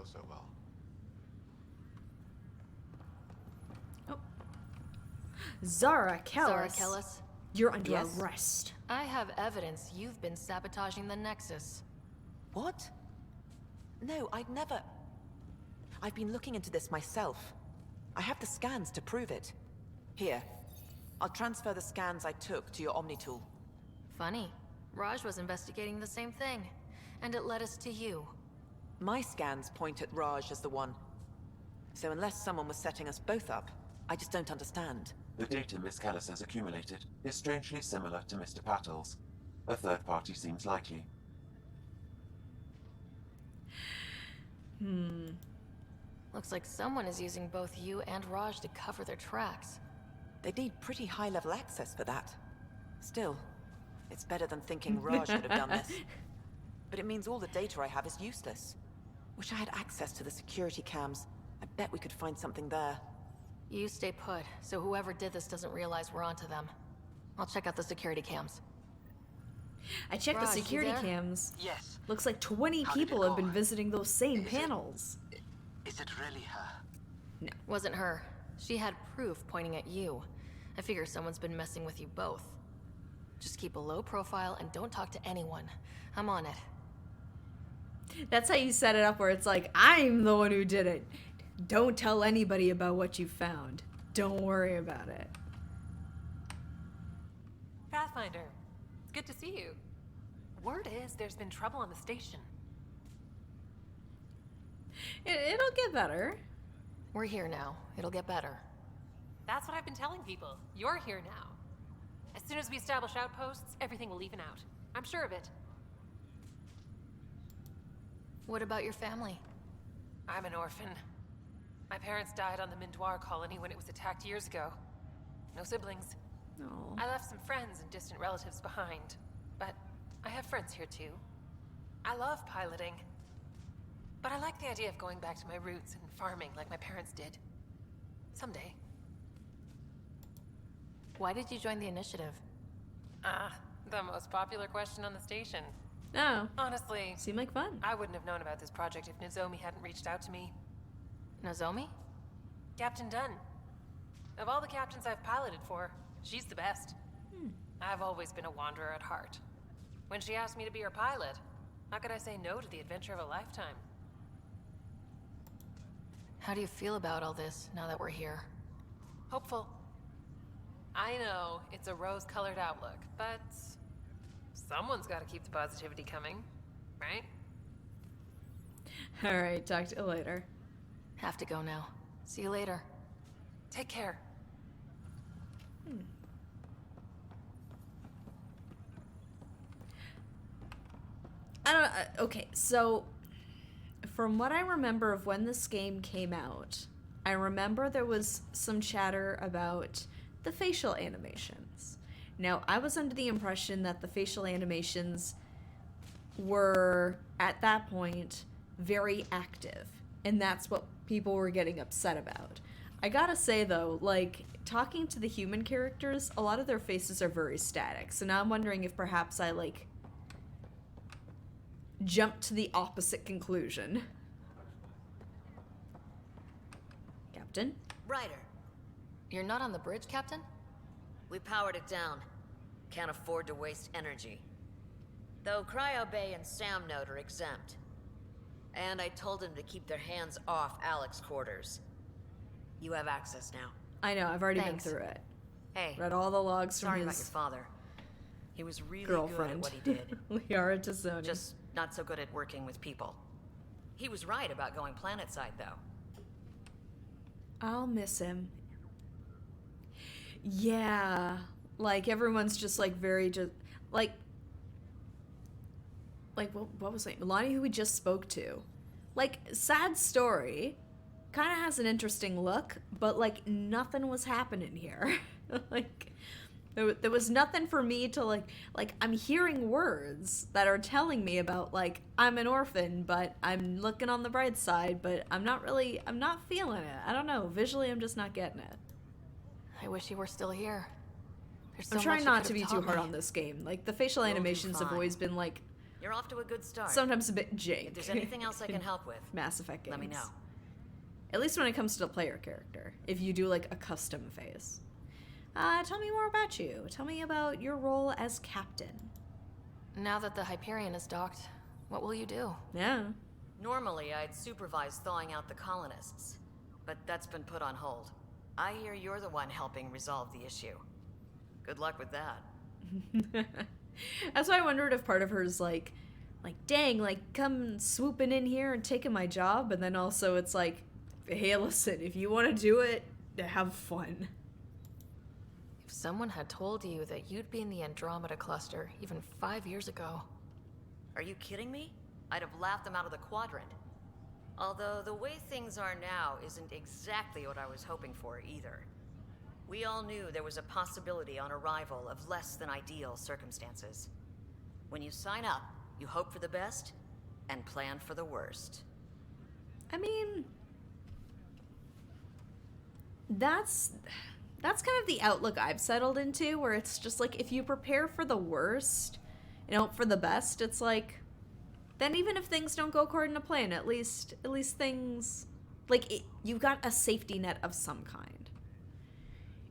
So well. Zara Kellis. Zara Kellis. You're under Yes? arrest. I have evidence you've been sabotaging the Nexus. What? No, I'd never... I've been looking into this myself. I have the scans to prove it. Here, I'll transfer the scans I took to your Omni tool. Funny. Raj was investigating the same thing, and it led us to you. My scans point at Raj as the one. So unless someone was setting us both up, I just don't understand. The data Miss Kellis has accumulated is strangely similar to Mr. Patel's. A third party seems likely. Looks like someone is using both you and Raj to cover their tracks. They need pretty high-level access for that. Still, it's better than thinking Raj could have done this. But it means all the data I have is useless. Wish I had access to the security cams. I bet we could find something there. You stay put, so whoever did this doesn't realize we're onto them. I'll check out the security cams. I checked Raj, the you security there? cams. Yes. Looks like 20 How did it people have go? been visiting those same panels. Is it really her? No. Wasn't her. She had proof pointing at you. I figure someone's been messing with you both. Just keep a low profile and don't talk to anyone. I'm on it. That's how you set it up, where it's like, I'm the one who did it. Don't tell anybody about what you found. Don't worry about it. Pathfinder, it's good to see you. Word is there's been trouble on the station. It'll get better. We're here now. It'll get better. That's what I've been telling people. You're here now. As soon as we establish outposts, everything will even out. I'm sure of it. What about your family? I'm an orphan. My parents died on the Mindoir colony when it was attacked years ago. No siblings. No. I left some friends and distant relatives behind, but I have friends here too. I love piloting, but I like the idea of going back to my roots and farming like my parents did. Someday. Why did you join the initiative? The most popular question on the station. Oh. Honestly, Seemed like fun. I wouldn't have known about this project if Nozomi hadn't reached out to me. Nozomi? Captain Dunn. Of all the captains I've piloted for, she's the best. I've always been a wanderer at heart. When she asked me to be her pilot, how could I say no to the adventure of a lifetime? How do you feel about all this now that we're here? Hopeful. I know, it's a rose-colored outlook, but someone's got to keep the positivity coming, right? All right, talk to you later. Have to go now. See you later. Take care. I don't okay, so from what I remember of when this game came out, I remember there was some chatter about the facial animations. Now, I was under the impression that the facial animations were, at that point, very active, and that's what people were getting upset about. I gotta say, though, like, talking to the human characters, a lot of their faces are very static, so now I'm wondering if perhaps I, like, jumped to the opposite conclusion. Captain? Ryder. You're not on the bridge, Captain? We powered it down. Can't afford to waste energy. Though Cryo Bay and Sam Node are exempt. And I told them to keep their hands off Alec's quarters. You have access now. I know, I've already Thanks. been through it. Hey. Read all the logs from Sorry about your his father. He was really girlfriend. good at what he did. Liara Tassoni. Just not so good at working with people. He was right about going planetside, though. I'll miss him. Yeah. Like, everyone's just, like, very just... Like, what was it? Lonnie, who we just spoke to. Like, sad story. Kind of has an interesting look, but, like, nothing was happening here. Like, there was nothing for me to, like, I'm hearing words that are telling me about, like, I'm an orphan, but I'm looking on the bright side, but I'm not feeling it. I don't know. Visually, I'm just not getting it. I wish you were still here. There's so I'm trying much not you to be could've too taught hard me. on this game. Like, the facial You'll do animations have fine. always been, like, You're off to a good start. sometimes a bit jank. If there's anything else I can help with, Mass Effect games. let me know. At least when it comes to the player character. If you do, like, a custom phase. Tell me more about you. Tell me about your role as captain. Now that the Hyperion is docked, what will you do? Yeah. Normally, I'd supervise thawing out the colonists, but that's been put on hold. I hear you're the one helping resolve the issue. Good luck with that. That's why I wondered if part of her is like, dang, like, come swooping in here and taking my job, but then also it's like, hey, listen, if you want to do it, have fun. If someone had told you that you'd be in the Andromeda cluster even 5 years ago. Are you kidding me? I'd have laughed them out of the quadrant. Although the way things are now isn't exactly what I was hoping for either. We all knew there was a possibility on arrival of less than ideal circumstances. When you sign up, you hope for the best and plan for the worst. I mean, that's kind of the outlook I've settled into, where it's just like, if you prepare for the worst and hope for the best, it's like, then even if things don't go according to plan, at least things, like, you've got a safety net of some kind.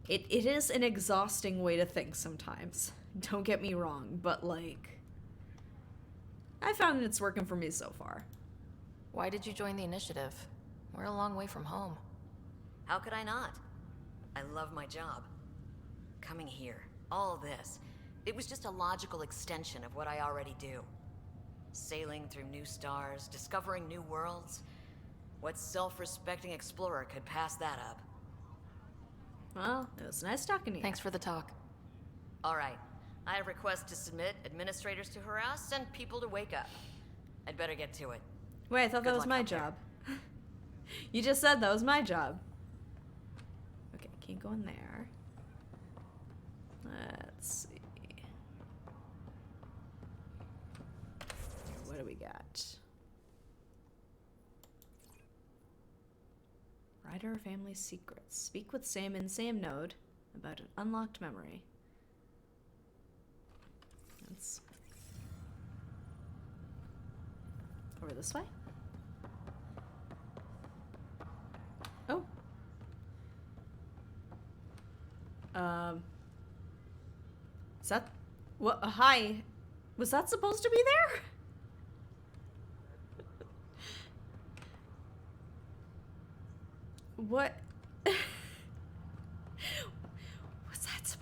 It is an exhausting way to think sometimes. Don't get me wrong, but, like, I found it's working for me so far. Why did you join the initiative? We're a long way from home. How could I not? I love my job. Coming here, all this, it was just a logical extension of what I already do. Sailing through new stars, discovering new worlds. What self-respecting explorer could pass that up? Well, it was nice talking to you. Thanks for the talk. All right. I have requests to submit, administrators to harass, and people to wake up. I'd better get to it. Wait, I thought that was my job. You just said that was my job. Okay, can't go in there. Let's see. What do we got? Ryder Family Secrets. Speak with Sam in Sam Node about an unlocked memory. Let's... Over this way? Oh. Is that... What? Hi. Was that supposed to be there? What? Was that supposed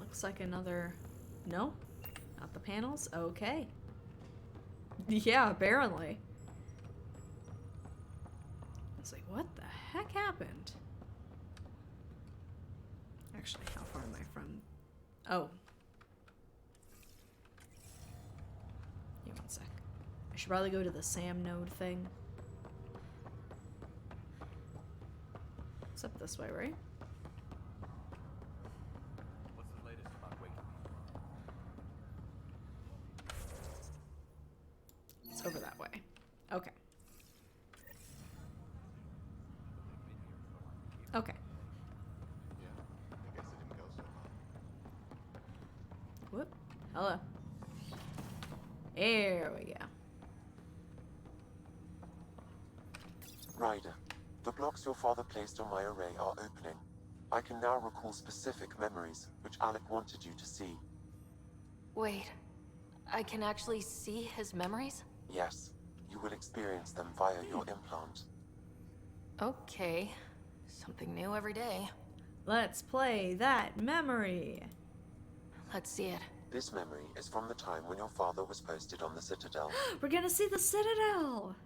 Looks like another... No? Not the panels? Okay. Yeah, apparently. I was like, what the heck happened? Actually, how far am I from... Oh. Yeah, one sec. I should probably go to the SAM node thing. It's up this way, right? What's the latest about waking It's over that way. Okay. Okay. Whoop. Hello. There we go. Ryder, the blocks your father placed on my array are opening. I can now recall specific memories, which Alec wanted you to see. Wait, I can actually see his memories? Yes, you will experience them via your implant. Okay. Something new every day. Let's play that memory. Let's see it. This memory is from the time when your father was posted on the Citadel. We're gonna see the Citadel!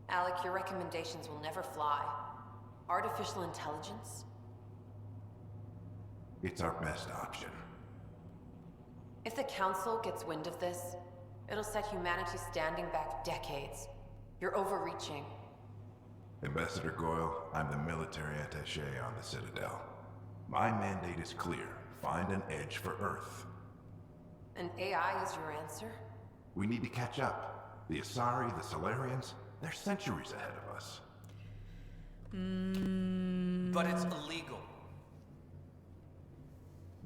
Alec, your recommendations will never fly. Artificial intelligence? It's our best option. If the Council gets wind of this, it'll set humanity standing back decades. You're overreaching. Ambassador Goyle, I'm the military attaché on the Citadel. My mandate is clear. Find an edge for Earth. And AI is your answer? We need to catch up. The Asari, the Solarians, they're centuries ahead of us. But it's illegal.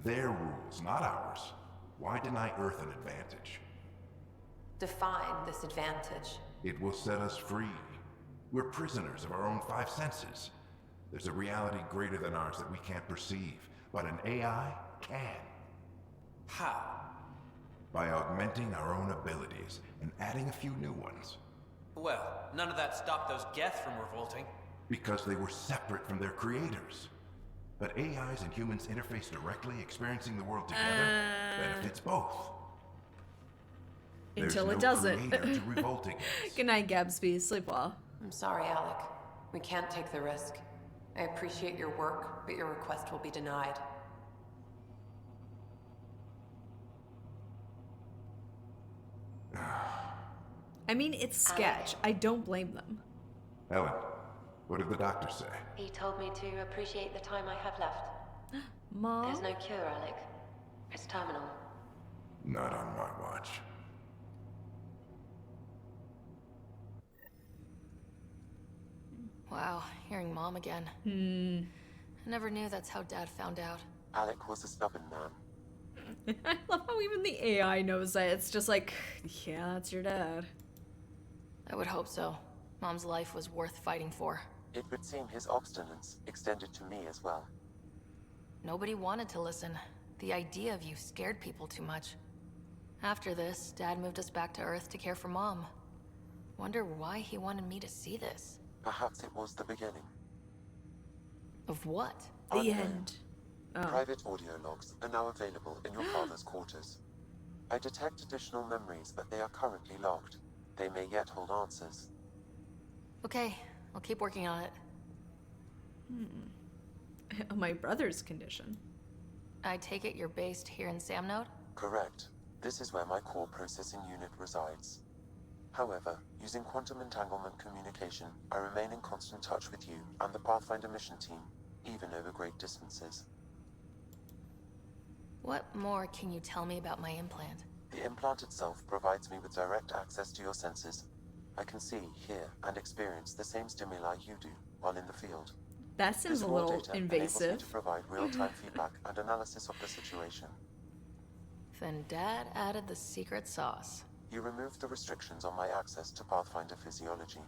Their rules, not ours. Why deny Earth an advantage? Define this advantage. It will set us free. We're prisoners of our own five senses. There's a reality greater than ours that we can't perceive, but an AI can. How? By augmenting our own abilities and adding a few new ones. Well, none of that stopped those Geth from revolting. Because they were separate from their creators. But AIs and humans interface directly, experiencing the world together benefits both. Until There's it no doesn't. creator to revolt against. Good night, Gatsby. Sleep well. I'm sorry, Alec. We can't take the risk. I appreciate your work, but your request will be denied. I mean, it's sketch. I don't blame them. Ellen, what did the doctor say? He told me to appreciate the time I have left. Mom? There's no cure, Alec. It's terminal. Not on my watch. Wow, hearing Mom again. I never knew that's how Dad found out. Alec was a stubborn man. I love how even the AI knows that. It's just like, yeah, that's your dad. I would hope so. Mom's life was worth fighting for. It would seem his obstinance extended to me as well. Nobody wanted to listen. The idea of you scared people too much. After this, Dad moved us back to Earth to care for Mom. Wonder why he wanted me to see this. Perhaps it was the beginning. Of what? The Unknown. end. Oh. Private audio logs are now available in your father's quarters. I detect additional memories, but they are currently logged. They may yet hold answers. Okay, I'll keep working on it. My brother's condition. I take it you're based here in Sam Node? Correct. This is where my core processing unit resides. However, using quantum entanglement communication, I remain in constant touch with you and the Pathfinder mission team, even over great distances. What more can you tell me about my implant? The implant itself provides me with direct access to your senses. I can see, hear, and experience the same stimuli you do while in the field. That seems This a raw little data enables me invasive. to provide real-time feedback and analysis of the situation. Then Dad added the secret sauce. You removed the restrictions on my access to Pathfinder physiology.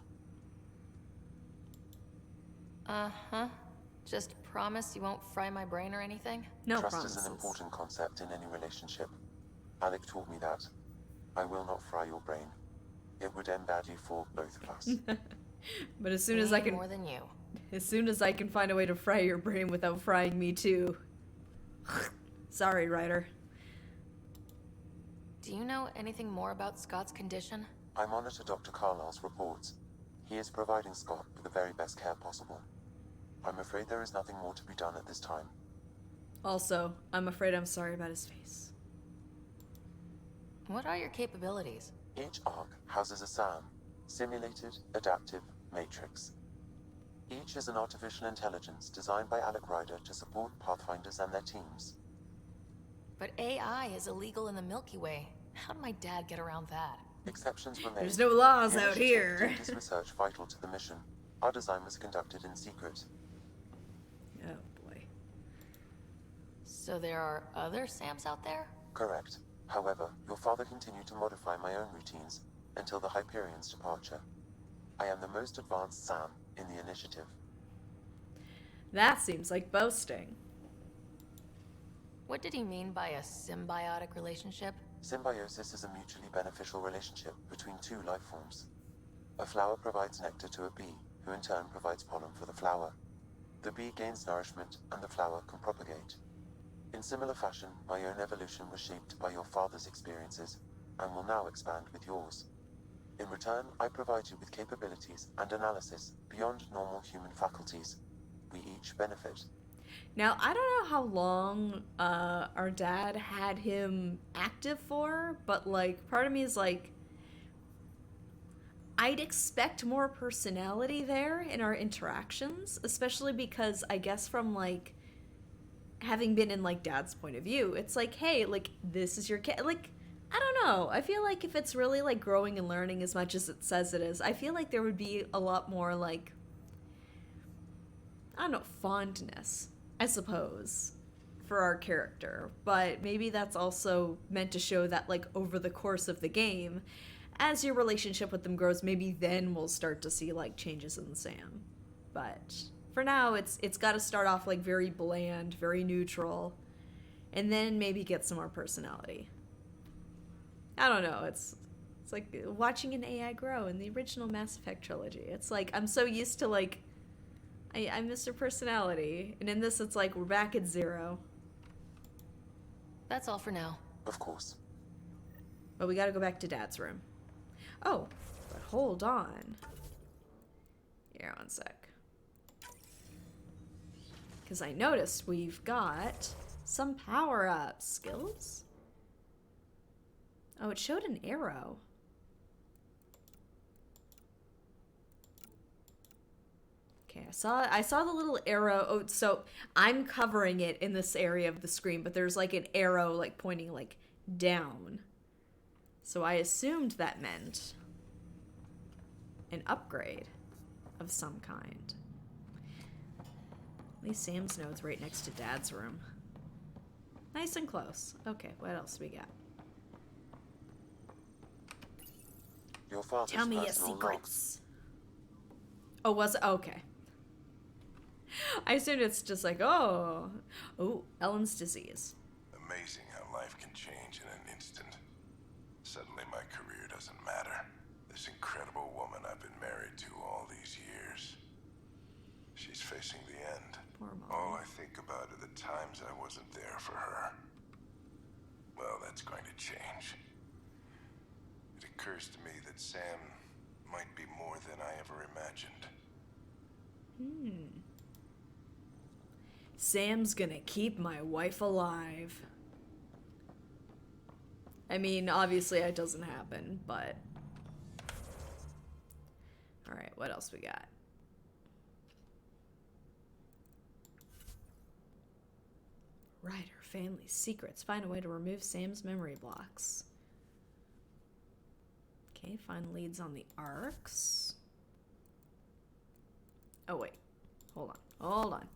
Uh-huh. Just promise you won't fry my brain or anything? No Trust promises. is an important concept in any relationship. Alec taught me that. I will not fry your brain. It would end badly for both of us. But as soon as I can, more than you. as soon as I can find a way to fry your brain without frying me too, Sorry, Ryder. Do you know anything more about Scott's condition? I monitor Dr. Carlisle's reports. He is providing Scott with the very best care possible. I'm afraid there is nothing more to be done at this time. Also, I'm afraid I'm sorry about his face. What are your capabilities? Each arc houses a SAM, Simulated Adaptive Matrix. Each is an artificial intelligence designed by Alec Ryder to support Pathfinders and their teams. But AI is illegal in the Milky Way. How did my dad get around that? Exceptions were made. There's no laws The out initiative here. deemed this research vital to the mission. Our design was conducted in secret. Oh boy. So there are other SAMs out there? Correct. However, your father continued to modify my own routines until the Hyperion's departure. I am the most advanced SAM in the initiative. That seems like boasting. What did he mean by a symbiotic relationship? Symbiosis is a mutually beneficial relationship between two life forms. A flower provides nectar to a bee, who in turn provides pollen for the flower. The bee gains nourishment, and the flower can propagate. In similar fashion, my own evolution was shaped by your father's experiences, and will now expand with yours. In return, I provide you with capabilities and analysis beyond normal human faculties. We each benefit. Now, I don't know how long our dad had him active for, but, like, part of me is like, I'd expect more personality there in our interactions, especially because I guess from, like, having been in, like, Dad's point of view, it's like, hey, like, this is your kid. Like, I don't know. I feel like if it's really, like, growing and learning as much as it says it is, I feel like there would be a lot more, like, I don't know, fondness, I suppose, for our character. But maybe that's also meant to show that, like, over the course of the game, as your relationship with them grows, maybe then we'll start to see, like, changes in Sam. But for now, it's got to start off, like, very bland, very neutral, and then maybe get some more personality. I don't know, it's like watching an AI grow in the original Mass Effect trilogy. It's like, I'm so used to, like, I miss her personality. And in this, it's like, we're back at 0. That's all for now. Of course. But we gotta go back to Dad's room. Oh, but hold on. Here, one sec. Because I noticed we've got some power-up skills. Oh, it showed an arrow. Okay, I saw the little arrow. Oh, so I'm covering it in this area of the screen, but there's like an arrow like pointing like down. So I assumed that meant an upgrade of some kind. At least Sam's node's right next to Dad's room. Nice and close. Okay, what else we got? Your father's Tell me your personal secrets. Oh, was it? Okay. I assumed it's just like, oh, Ellen's disease. Amazing how life can change in an instant. Suddenly my career doesn't matter. This incredible woman I've been married to all these years. She's facing the end. Poor Mom. All I think about are the times I wasn't there for her. Well, that's going to change. It occurs to me that Sam might be more than I ever imagined. Sam's gonna keep my wife alive. I mean, obviously it doesn't happen, but... Alright, what else we got? Ryder, family secrets. Find a way to remove Sam's memory blocks. Okay, find leads on the arcs. Oh, wait. Hold on.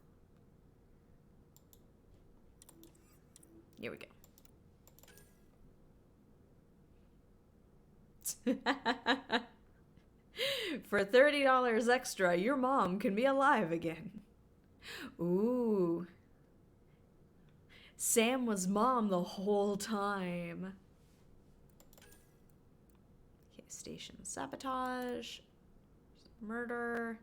Here we go. For $30 extra, your mom can be alive again. Ooh. Sam was mom the whole time. Okay, station sabotage. Murder.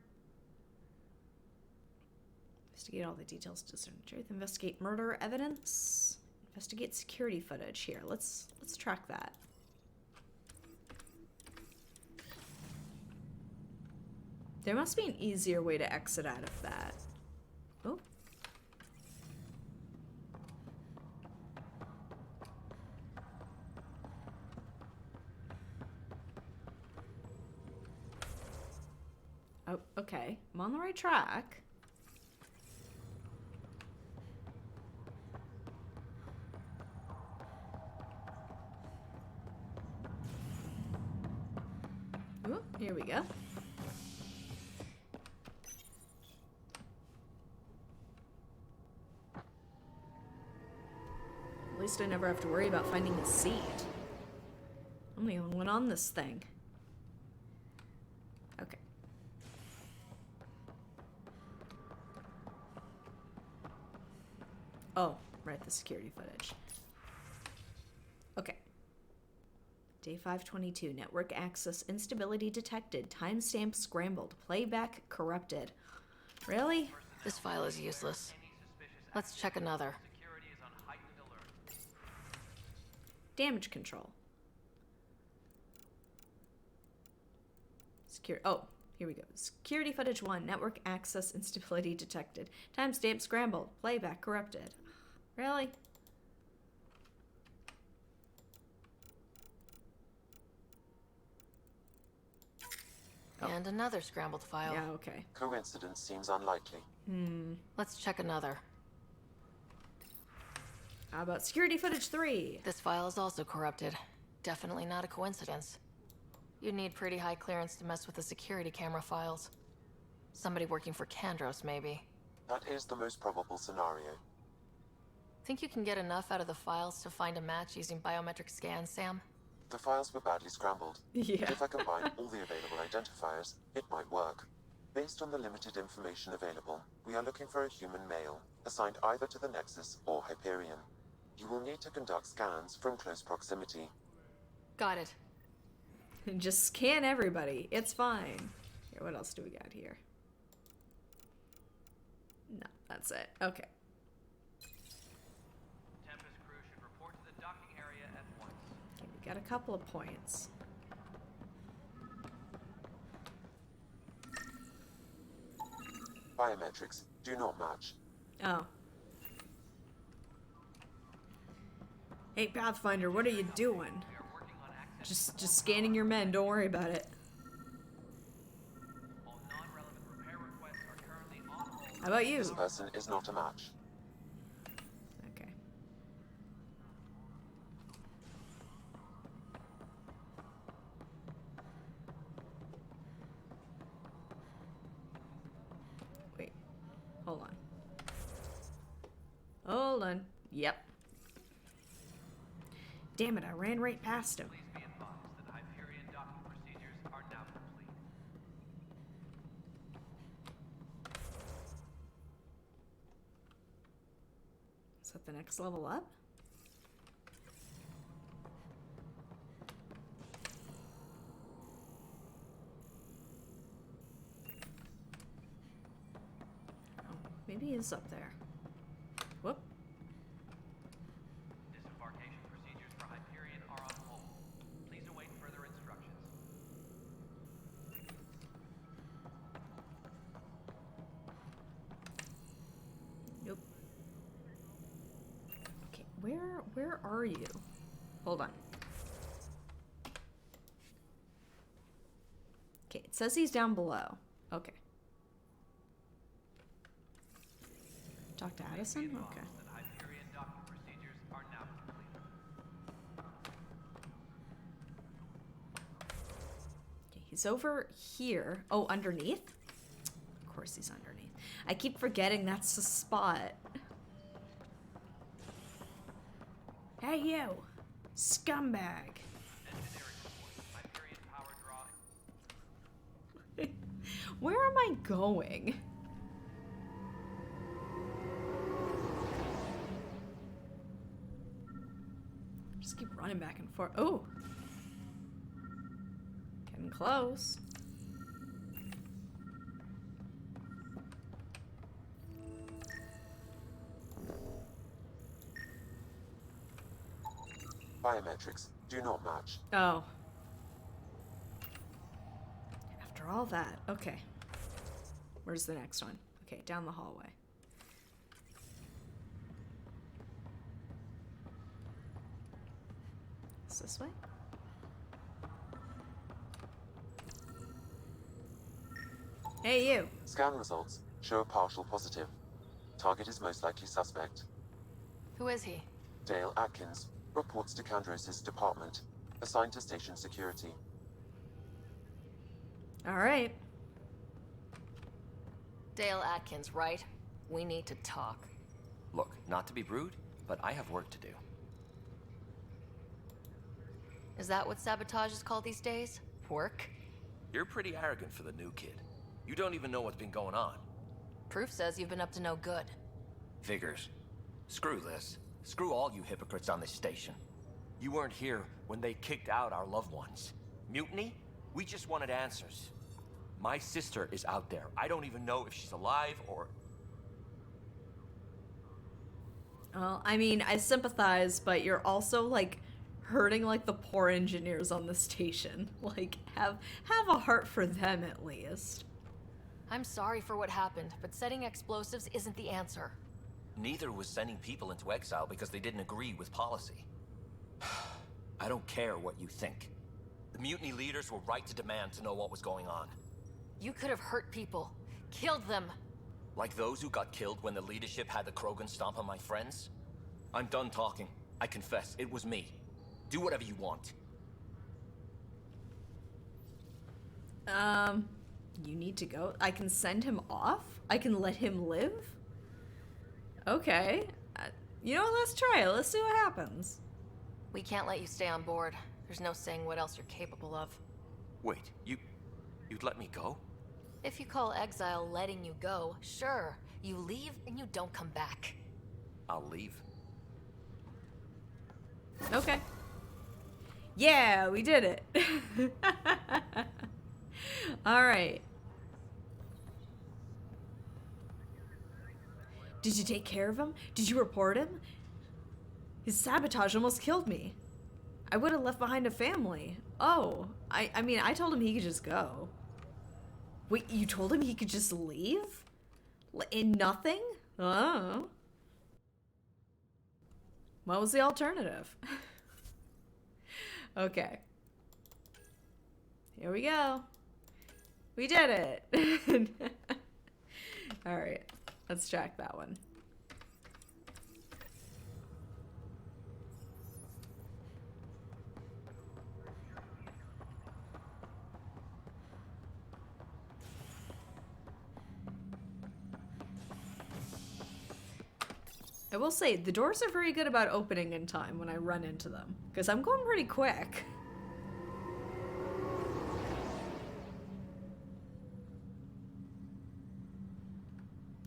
Investigate all the details to discern the truth. Investigate murder evidence. Investigate security footage. Here, let's track that. There must be an easier way to exit out of that. Oh. Oh, okay. I'm on the right track. Ooh, here we go. At least I never have to worry about finding a seat. I'm the only one on this thing. Okay. Oh, right, the security footage. Okay. Day 522, network access instability detected, timestamp scrambled, playback corrupted. Really? This file is useless. Let's check another. Damage control. Oh, here we go. Security footage 1, network access instability detected, timestamp scrambled, playback corrupted. Really? And another scrambled file. Yeah, okay. Coincidence seems unlikely. Let's check another. How about security footage 3? This file is also corrupted. Definitely not a coincidence. You'd need pretty high clearance to mess with the security camera files. Somebody working for Kandros, maybe. That is the most probable scenario. Think you can get enough out of the files to find a match using biometric scans, Sam? The files were badly scrambled. Yeah. But if I combine all the available identifiers, it might work. Based on the limited information available, we are looking for a human male, assigned either to the Nexus or Hyperion. You will need to conduct scans from close proximity. Got it. Just scan everybody. It's fine. Here, what else do we got here? No, that's it. Okay. Tempest crew should report to the docking area at once. Okay, we got a couple of points. Biometrics do not match. Oh. Hey, Pathfinder, what are you doing? Just scanning your men. Don't worry about it. All non-relevant repair requests are currently on hold. How about you? This person is not a match. Okay. Wait. Hold on. Hold on. Yep. Damn it, I ran right past him. Please be advised that Hyperion docking procedures are now complete. Is that the next level up? Oh, maybe he is up there. Whoop. Disembarkation procedures for Hyperion are on hold. Please await further instructions. Nope. Okay, where are you? Hold on. Okay, it says he's down below. Okay. Talk to Addison? Okay. That Hyperion docking procedures are now complete. Okay, he's over here. Oh, underneath? Of course he's underneath. I keep forgetting that's the spot. Hey, you! Scumbag! Hyperion power draw. Where am I going? Just keep running back and forth. Oh! Getting close. Biometrics do not match. Oh. After all that, okay. Where's the next one? Okay, down the hallway. Is this way? Hey, you. Scan results show a partial positive. Target is most likely suspect. Who is he? Dale Atkins reports to Kandros' department, assigned to station security. All right. Dale Atkins, right? We need to talk. Look, not to be rude, but I have work to do. Is that what sabotage is called these days? Work? You're pretty arrogant for the new kid. You don't even know what's been going on. Proof says you've been up to no good. Figures. Screw this. Screw all you hypocrites on this station. You weren't here when they kicked out our loved ones. Mutiny? We just wanted answers. My sister is out there. I don't even know if she's alive or... Well, I mean, I sympathize, but you're also, like, hurting, like, the poor engineers on the station. Like, have a heart for them, at least. I'm sorry for what happened, but setting explosives isn't the answer. Neither was sending people into exile because they didn't agree with policy. I don't care what you think. The mutiny leaders were right to demand to know what was going on. You could have hurt people. Killed them. Like those who got killed when the leadership had the Krogan stomp on my friends? I'm done talking. I confess, it was me. Do whatever you want. You need to go? I can send him off? I can let him live? Okay. You know what, let's try it. Let's see what happens. We can't let you stay on board. There's no saying what else you're capable of. Wait, you'd let me go? If you call exile letting you go, sure. You leave and you don't come back. I'll leave. Okay. Yeah, we did it. All right. Did you take care of him? Did you report him? His sabotage almost killed me. I would have left behind a family. Oh, I mean, I told him he could just go. Wait, you told him he could just leave? In nothing? Oh. What was the alternative? Okay. Here we go. We did it. All right. Let's track that one. I will say, the doors are very good about opening in time when I run into them, because I'm going pretty quick.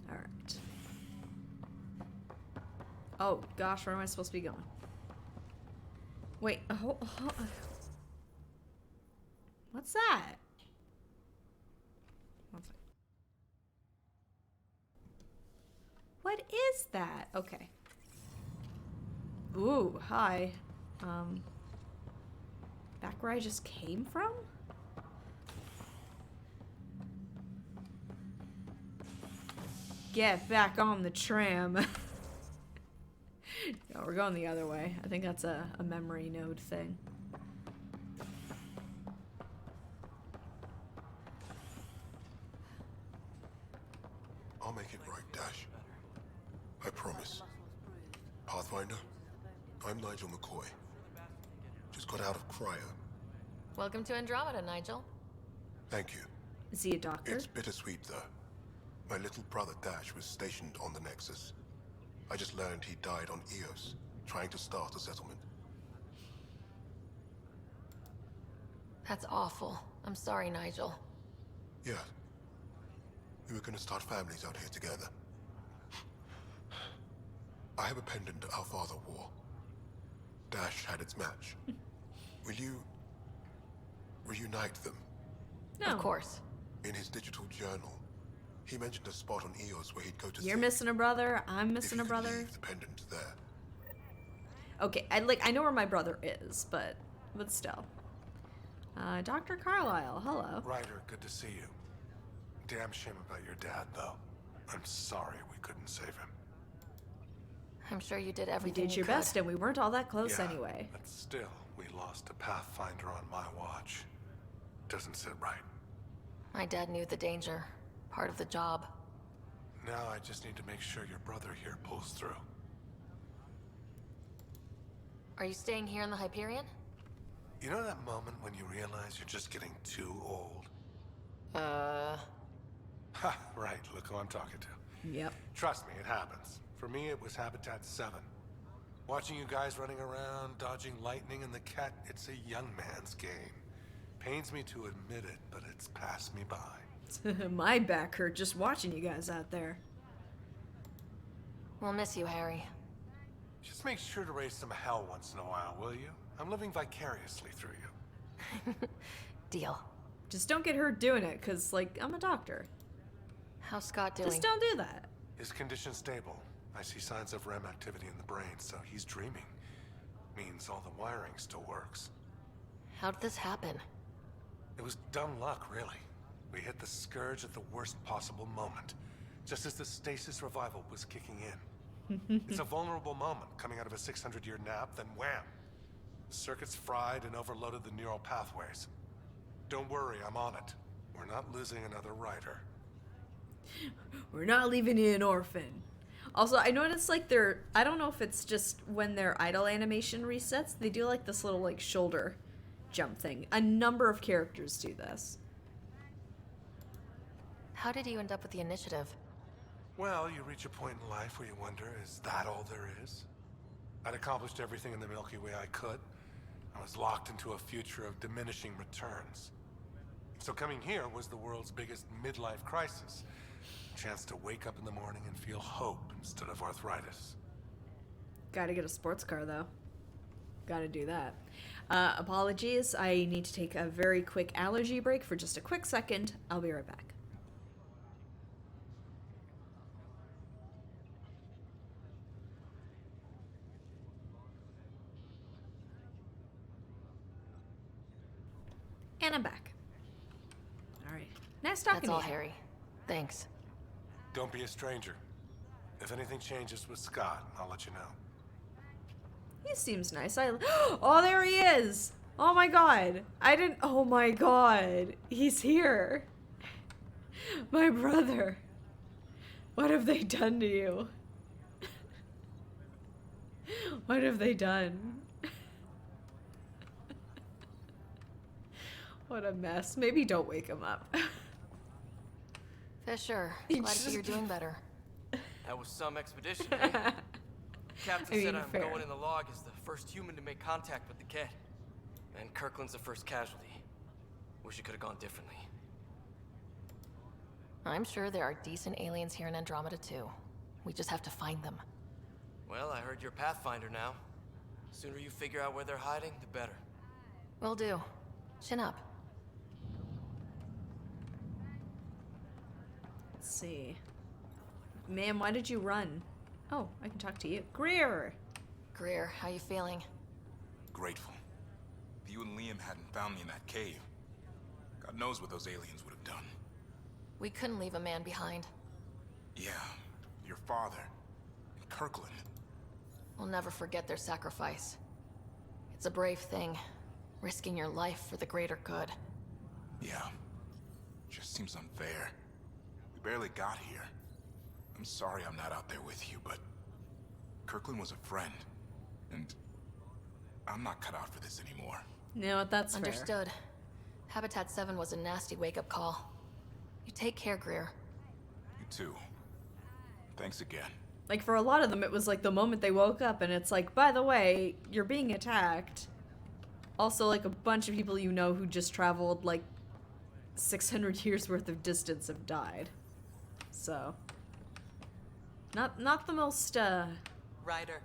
Alright. Oh, gosh, where am I supposed to be going? Wait, what's that? One second. What is that? Okay. Ooh, hi. Back where I just came from? Get back on the tram. No, we're going the other way. I think that's a memory node thing. I'll make it right, Dash. I promise. Pathfinder, I'm Nigel McCoy. Just got out of cryo. Welcome to Andromeda, Nigel. Thank you. Is he a doctor? It's bittersweet, though. My little brother Dash was stationed on the Nexus. I just learned he died on Eos, trying to start a settlement. That's awful. I'm sorry, Nigel. Yeah. We were gonna start families out here together. I have a pendant our father wore. Dash had its match. Will you reunite them? No. Of course. In his digital journal, he mentioned a spot on Eos where he'd go to You're see. missing a brother. I'm If missing you a could brother. leave the pendant there. Okay, I know where my brother is, but still. Dr. Carlisle, hello. Ryder, good to see you. Damn shame about your dad, though. I'm sorry we couldn't save him. I'm sure you did You everything did your could. best, and we weren't all that close Yeah, anyway. but still, we lost a Pathfinder on my watch. Doesn't sit right. My dad knew the danger. Part of the job. Now I just need to make sure your brother here pulls through. Are you staying here in the Hyperion? You know that moment when you realize you're just getting too old? Ha, right, look who I'm talking to. Yep. Trust me, it happens. For me, it was Habitat 7. Watching you guys running around, dodging lightning and the cat, it's a young man's game. Pains me to admit it, but it's passed me by. My back hurt just watching you guys out there. We'll miss you, Harry. Just make sure to raise some hell once in a while, will you? I'm living vicariously through you. Deal. Just don't get hurt doing it, because, like, I'm a doctor. How's Scott doing? Just don't do that. His condition's stable. I see signs of REM activity in the brain, so he's dreaming. Means all the wiring still works. How did this happen? It was dumb luck, really. We hit the Scourge at the worst possible moment, just as the stasis revival was kicking in. It's a vulnerable moment, coming out of a 600-year nap, then wham! The circuits fried and overloaded the neural pathways. Don't worry, I'm on it. We're not losing another Ryder. We're not leaving you an orphan. Also, I noticed, like, I don't know if it's just when their idle animation resets, they do, like, this little, like, shoulder jump thing. A number of characters do this. How did you end up with the initiative? Well, you reach a point in life where you wonder, is that all there is? I'd accomplished everything in the Milky Way I could. I was locked into a future of diminishing returns. So coming here was the world's biggest midlife crisis. A chance to wake up in the morning and feel hope instead of arthritis. Gotta get a sports car, though. Gotta do that. Apologies, I need to take a very quick allergy break for just a quick second. I'll be right back. And I'm back. Alright. Nice talking That's to all, you. Harry. Thanks. Don't be a stranger. If anything changes with Scott, I'll let you know. He seems nice. Oh, there he is! Oh my god. Oh my god. He's here. My brother. What have they done to you? What have they done? What a mess. Maybe don't wake him up. Fisher, glad to see you're doing better. That was some expedition, eh? Captain said I'm fair. going in the log as the first human to make contact with the kid. And Kirkland's the first casualty. Wish it could have gone differently. I'm sure there are decent aliens here in Andromeda too. We just have to find them. Well, I heard you're a Pathfinder now. Sooner you figure out where they're hiding, the better. Will do. Chin up. Let's see. Ma'am, why did you run? Oh, I can talk to you. Greer! Greer, how you feeling? Grateful. If you and Liam hadn't found me in that cave, God knows what those aliens would have done. We couldn't leave a man behind. Yeah, your father, and Kirkland. We'll never forget their sacrifice. It's a brave thing, risking your life for the greater good. Yeah, just seems unfair. We barely got here. I'm sorry I'm not out there with you, but Kirkland was a friend, and I'm not cut out for this anymore. You know what, that's fair. Understood. Habitat 7 was a nasty wake-up call. You take care, Greer. You too. Thanks again. Like, for a lot of them, it was like the moment they woke up and it's like, by the way, you're being attacked. Also, like, a bunch of people you know who just traveled, like, 600 years worth of distance have died. So, not the most, Ryder.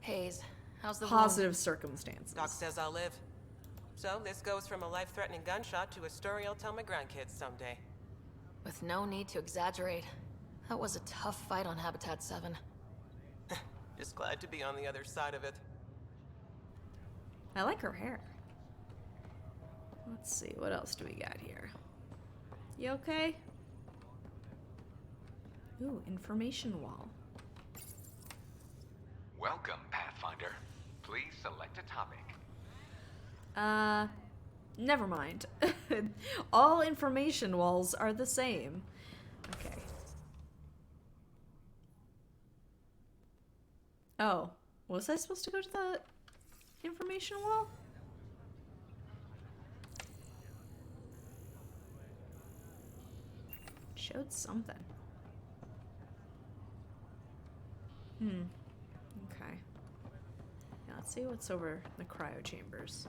Hayes, how's the positive circumstances. Doc says I'll live. So this goes from a life-threatening gunshot to a story I'll tell my grandkids someday. With no need to exaggerate. That was a tough fight on Habitat 7. Just glad to be on the other side of it. I like her hair. Let's see, what else do we got here? You okay? Ooh, information wall. Welcome, Pathfinder. Please select a topic. Never mind. All information walls are the same. Okay. Oh, was I supposed to go to the information wall? Showed something. Okay. Yeah, let's see what's over the cryo chambers.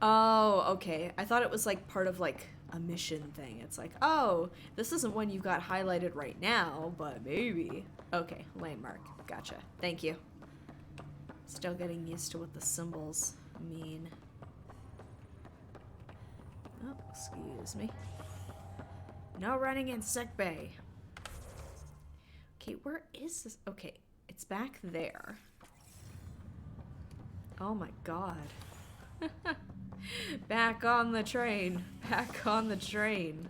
Oh, okay. I thought it was like part of like a mission thing. It's like, oh, this isn't one you got highlighted right now, but maybe. Okay, landmark. Gotcha. Thank you. Still getting used to what the symbols mean. Oh, excuse me. No running in sick bay. Okay, where is this? Okay, it's back there. Oh my god. Back on the train. Back on the train.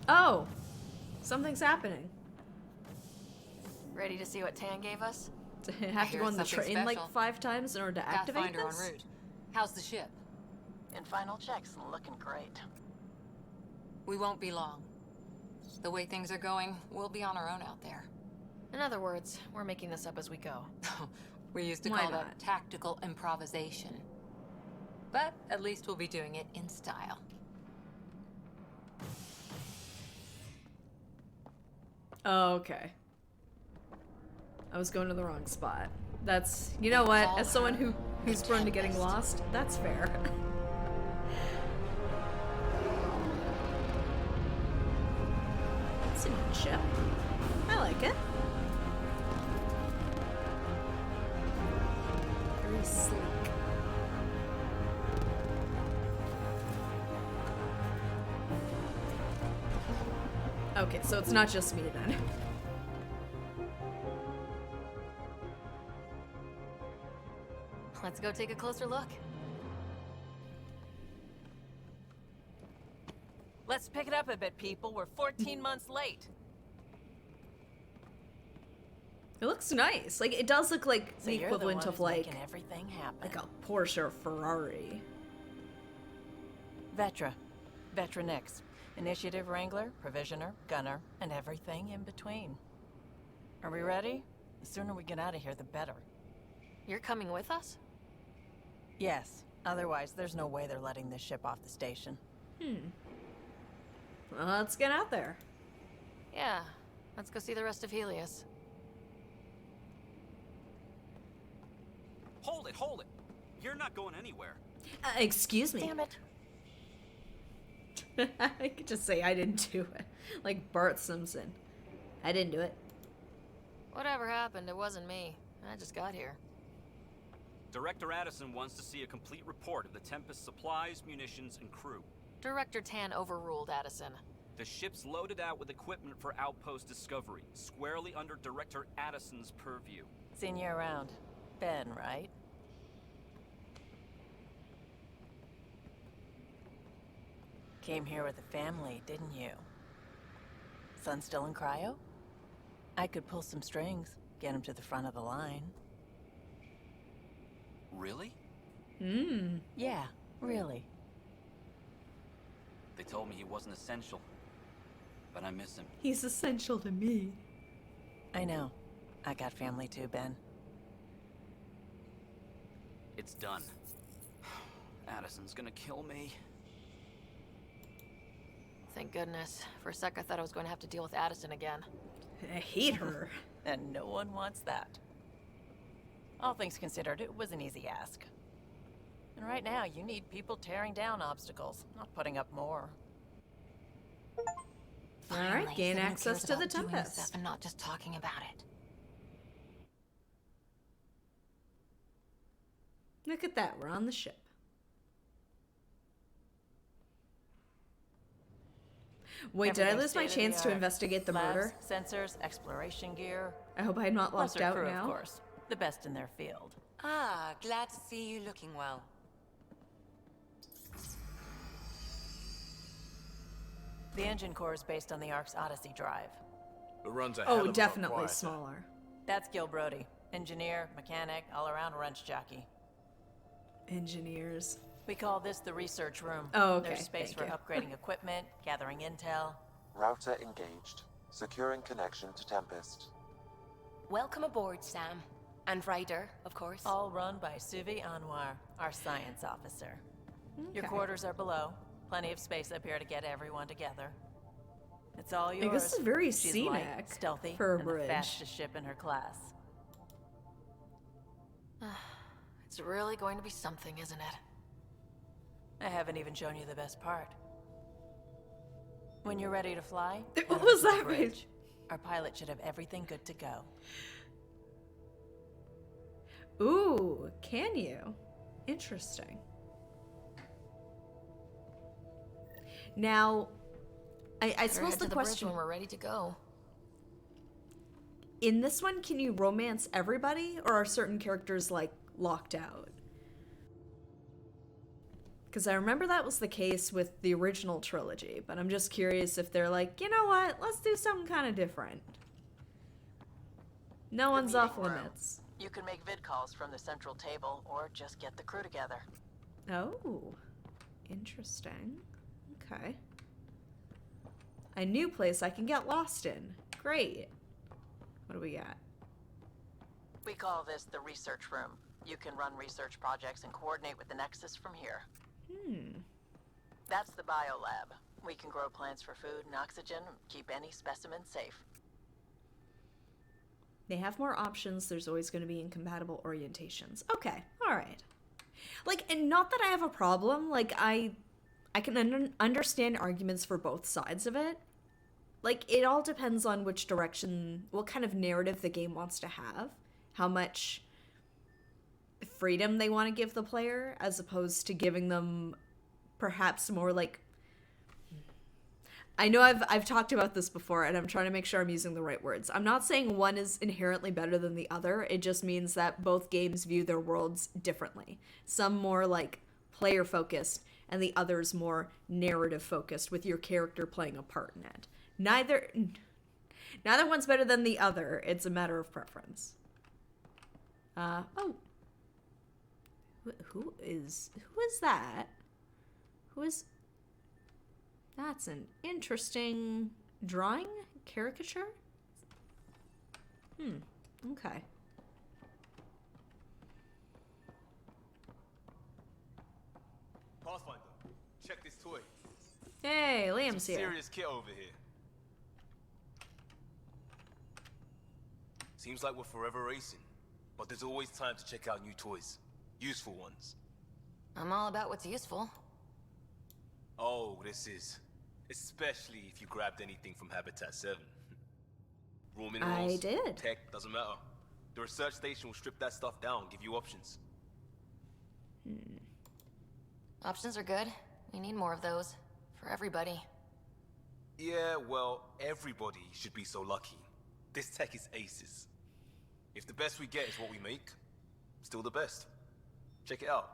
Oh! Something's happening. Ready to see what Tan gave us? Have to go on the train like 5 times in order to activate Pathfinder this? en route. How's the ship? In final checks, looking great. We won't be long. The way things are going, we'll be on our own out there. In other words, we're making this up as we go. We used to Why call not? that tactical improvisation. But at least we'll be doing it in style. Oh, okay. I was going to the wrong spot. That's, you know what, as someone who's prone to getting lost, that's fair. It's a neat ship. I like it. Very sleek. Okay, so it's not just me then. Let's go take a closer look. Let's pick it up a bit, people. We're 14 months late. It looks nice. Like, it does look like So the you're the equivalent one of who's like making everything happen. like a Porsche or Ferrari. Vetra. Vetra Nix. Initiative Wrangler, Provisioner, Gunner, and everything in between. Are we ready? The sooner we get out of here, the better. You're coming with us? Yes. Otherwise, there's no way they're letting this ship off the station. Well, let's get out there. Yeah. Let's go see the rest of Helios. Hold it, hold it. You're not going anywhere. Excuse me. Damn it. I could just say I didn't do it. Like Bart Simpson. I didn't do it. Whatever happened, it wasn't me. I just got here. Director Addison wants to see a complete report of the Tempest's supplies, munitions, and crew. Director Tan overruled Addison. The ship's loaded out with equipment for outpost discovery, squarely under Director Addison's purview. Seen you around. Ben, right? Came here with a family, didn't you? Son still in cryo? I could pull some strings, get him to the front of the line. Really? Yeah, really. They told me he wasn't essential, but I miss him. He's essential to me. I know. I got family too, Ben. It's done. Addison's gonna kill me. Thank goodness. For a sec, I thought I was going to have to deal with Addison again. I hate her. And no one wants that. All things considered, it was an easy ask. And right now, you need people tearing down obstacles, not putting up more. Alright, gain someone who access cares to the about doing Tempest. stuff and not just talking about it. Look at that, we're on the ship. Wait, did I Everything's lose my chance to state-of-the-art. investigate the Labs, murder? sensors, exploration gear. I hope I'm not locked Lesser out crew, now. of course. The best in their field. Ah, glad to see you looking well. The engine core is based on the Ark's Odyssey drive. It runs a hell of a lot Definitely quieter. smaller. That's Gil Brody. Engineer, mechanic, all-around wrench jockey. Engineers. We call this the research room. Oh, okay. There's space Thank for you. upgrading equipment, gathering intel. Router engaged. Securing connection to Tempest. Welcome aboard, Sam. And Ryder, of course. All run by Suvi Anwar, our science officer. Your Okay. quarters are below. Plenty of space up here to get everyone together. It's all yours. Like, this is very She's scenic light, stealthy, for a and bridge. the fastest ship in her class. It's really going to be something, isn't it? I haven't even shown you the best part. When you're ready to fly, What head over was to the that? bridge. Our pilot should have everything good to go. Ooh, can you? Interesting. Now, I Better suppose head the to the bridge question when we're ready to go. in this one, can you romance everybody, or are certain characters like locked out? Because I remember that was the case with the original trilogy, but I'm just curious if they're like, you know what, let's do something kind of different. No one's off limits. You can make vid calls from the central table, or just get the crew together. Oh, interesting. Okay. A new place I can get lost in. Great. What do we got? We call this the research room. You can run research projects and coordinate with the Nexus from here. That's the biolab. We can grow plants for food and oxygen, keep any specimen safe. They have more options. There's always going to be incompatible orientations. Okay, all right. Like, and not that I have a problem. Like, I can understand arguments for both sides of it. Like, it all depends on which direction, what kind of narrative the game wants to have, how much freedom they want to give the player, as opposed to giving them perhaps more like... I know I've talked about this before, and I'm trying to make sure I'm using the right words. I'm not saying one is inherently better than the other. It just means that both games view their worlds differently. Some more like player focused, and the others more narrative focused, with your character playing a part in it. Neither one's better than the other. It's a matter of preference. Oh. Who is that? That's an interesting drawing? Caricature? Okay. Pathfinder, check this toy. Hey, Liam's Some here. serious kit over here. Seems like we're forever racing, but there's always time to check out new toys. Useful ones. I'm all about what's useful. Oh, this is. Especially if you grabbed anything from Habitat 7. Raw minerals, I did. tech, doesn't matter. The research station will strip that stuff down, give you options. Options are good. We need more of those. For everybody. Yeah, well, everybody should be so lucky. This tech is aces. If the best we get is what we make, still the best. Check it out.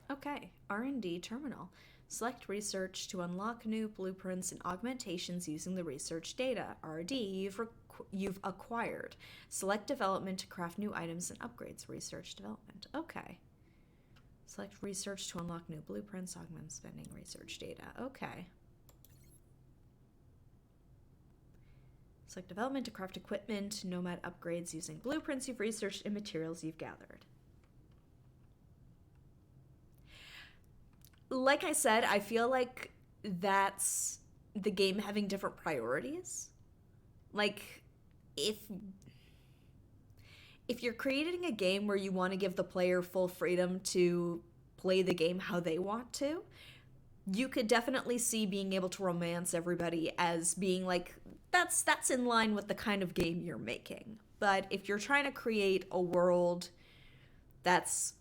Okay. R&D terminal. Select research to unlock new blueprints and augmentations using the research data. RD you've acquired. Select development to craft new items and upgrades. Research development. Okay. Select research to unlock new blueprints, augment spending research data. Okay. Select development to craft equipment, nomad upgrades using blueprints you've researched and materials you've gathered. Like I said, I feel like that's the game having different priorities. Like, if you're creating a game where you want to give the player full freedom to play the game how they want to, you could definitely see being able to romance everybody as being like, that's in line with the kind of game you're making. But if you're trying to create a world that's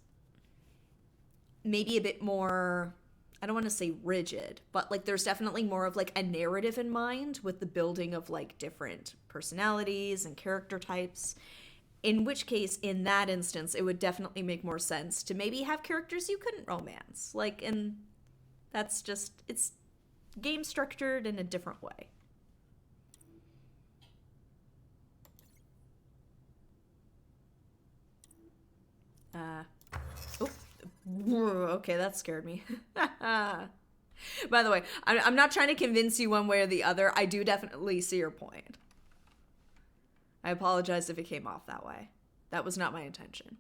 maybe a bit more I don't want to say rigid, but like there's definitely more of like a narrative in mind with the building of like different personalities and character types. In which case, in that instance, it would definitely make more sense to maybe have characters you couldn't romance. Like, and that's just, it's game structured in a different way. Okay, that scared me. By the way, I'm not trying to convince you one way or the other. I do definitely see your point. I apologize if it came off that way. That was not my intention.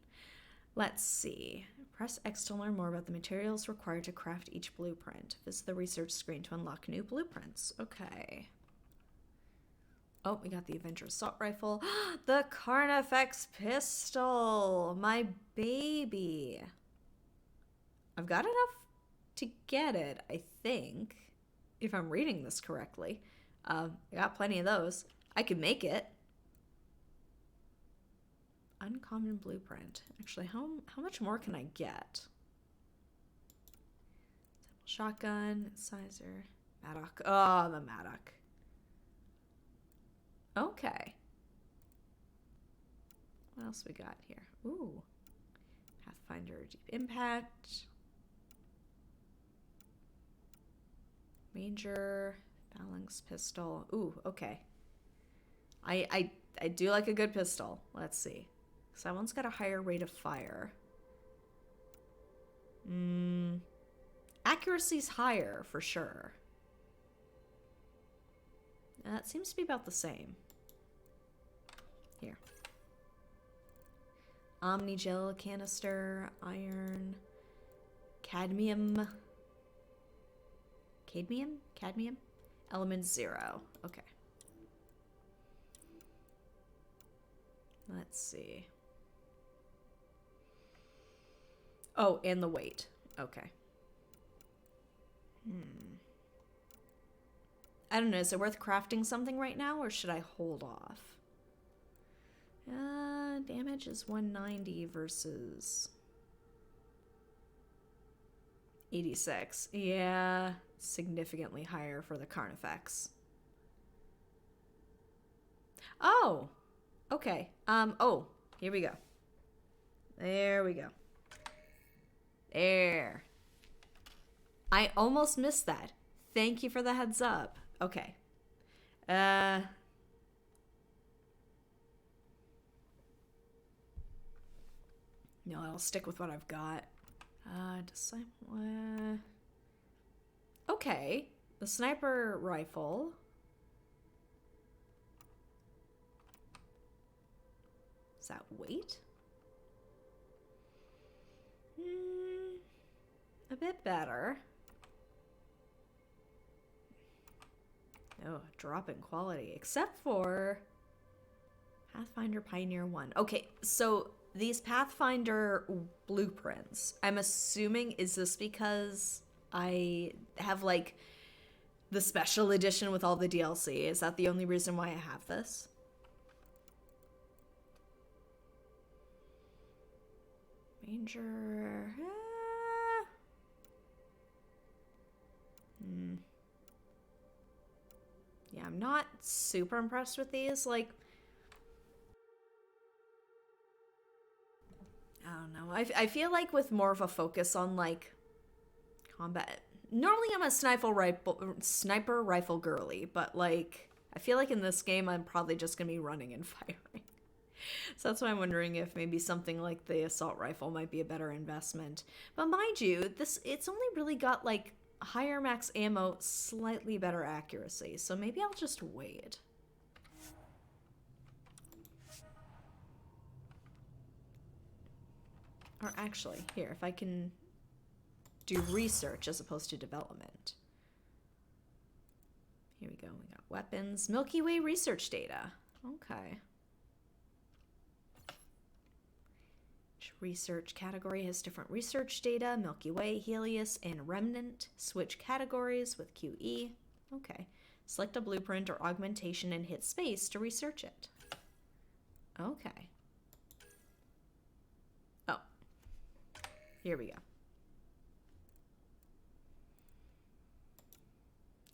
Let's see. Press X to learn more about the materials required to craft each blueprint. Visit the research screen to unlock new blueprints. Okay. Oh, we got the Avenger Assault Rifle. The Carnifex Pistol! My baby. I've got enough to get it, I think. If I'm reading this correctly. I got plenty of those. I could make it. Uncommon blueprint. Actually, how much more can I get? Shotgun, Sizer, Maddock. Oh, the Maddock. Okay. What else we got here? Ooh. Pathfinder Deep Impact. Ranger, Phalanx Pistol. Ooh, okay. I do like a good pistol. Let's see. So that one's got a higher rate of fire. Accuracy's higher, for sure. That seems to be about the same. Here. Omnigel canister, iron, cadmium. Cadmium? Element 0. Okay. Let's see. Oh, and the weight. Okay. I don't know. Is it worth crafting something right now, or should I hold off? Damage is 190 versus 86. Yeah, significantly higher for the Carnifex. Oh, okay. Oh, here we go. There we go. There. I almost missed that. Thank you for the heads up. Okay. No, I'll stick with what I've got. Okay. The sniper rifle. Is that weight? A bit better. Oh, drop in quality. Except for Pathfinder Pioneer 1. Okay, so these Pathfinder blueprints, I'm assuming, is this because I have, like, the special edition with all the DLC? Is that the only reason why I have this? Ranger... Yeah, I'm not super impressed with these. Like, I don't know. I feel like with more of a focus on, like, combat. Normally I'm a sniper rifle girly, but, like, I feel like in this game I'm probably just going to be running and firing. So that's why I'm wondering if maybe something like the assault rifle might be a better investment. But mind you, it's only really got, like, higher max ammo, slightly better accuracy. So maybe I'll just wait. Or actually, here, if I can do research as opposed to development. Here we go. We got weapons. Milky Way research data. Okay. Each research category has different research data. Milky Way, Helios, and Remnant. Switch categories with QE. Okay. Select a blueprint or augmentation and hit space to research it. Okay. Oh. Here we go.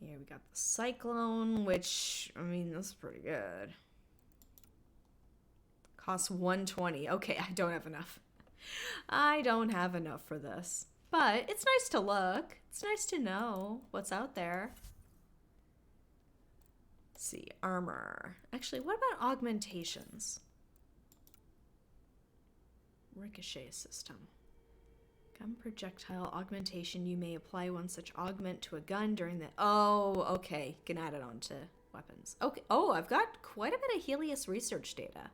Here we got the Cyclone, which, I mean, that's pretty good. Costs 120. Okay, I don't have enough. I don't have enough for this. But it's nice to look. It's nice to know what's out there. Let's see, armor. Actually, what about augmentations? Ricochet system. Gun projectile augmentation. You may apply one such augment to a gun during the... Oh, okay. Can add it onto weapons. Okay. Oh, I've got quite a bit of Helios research data.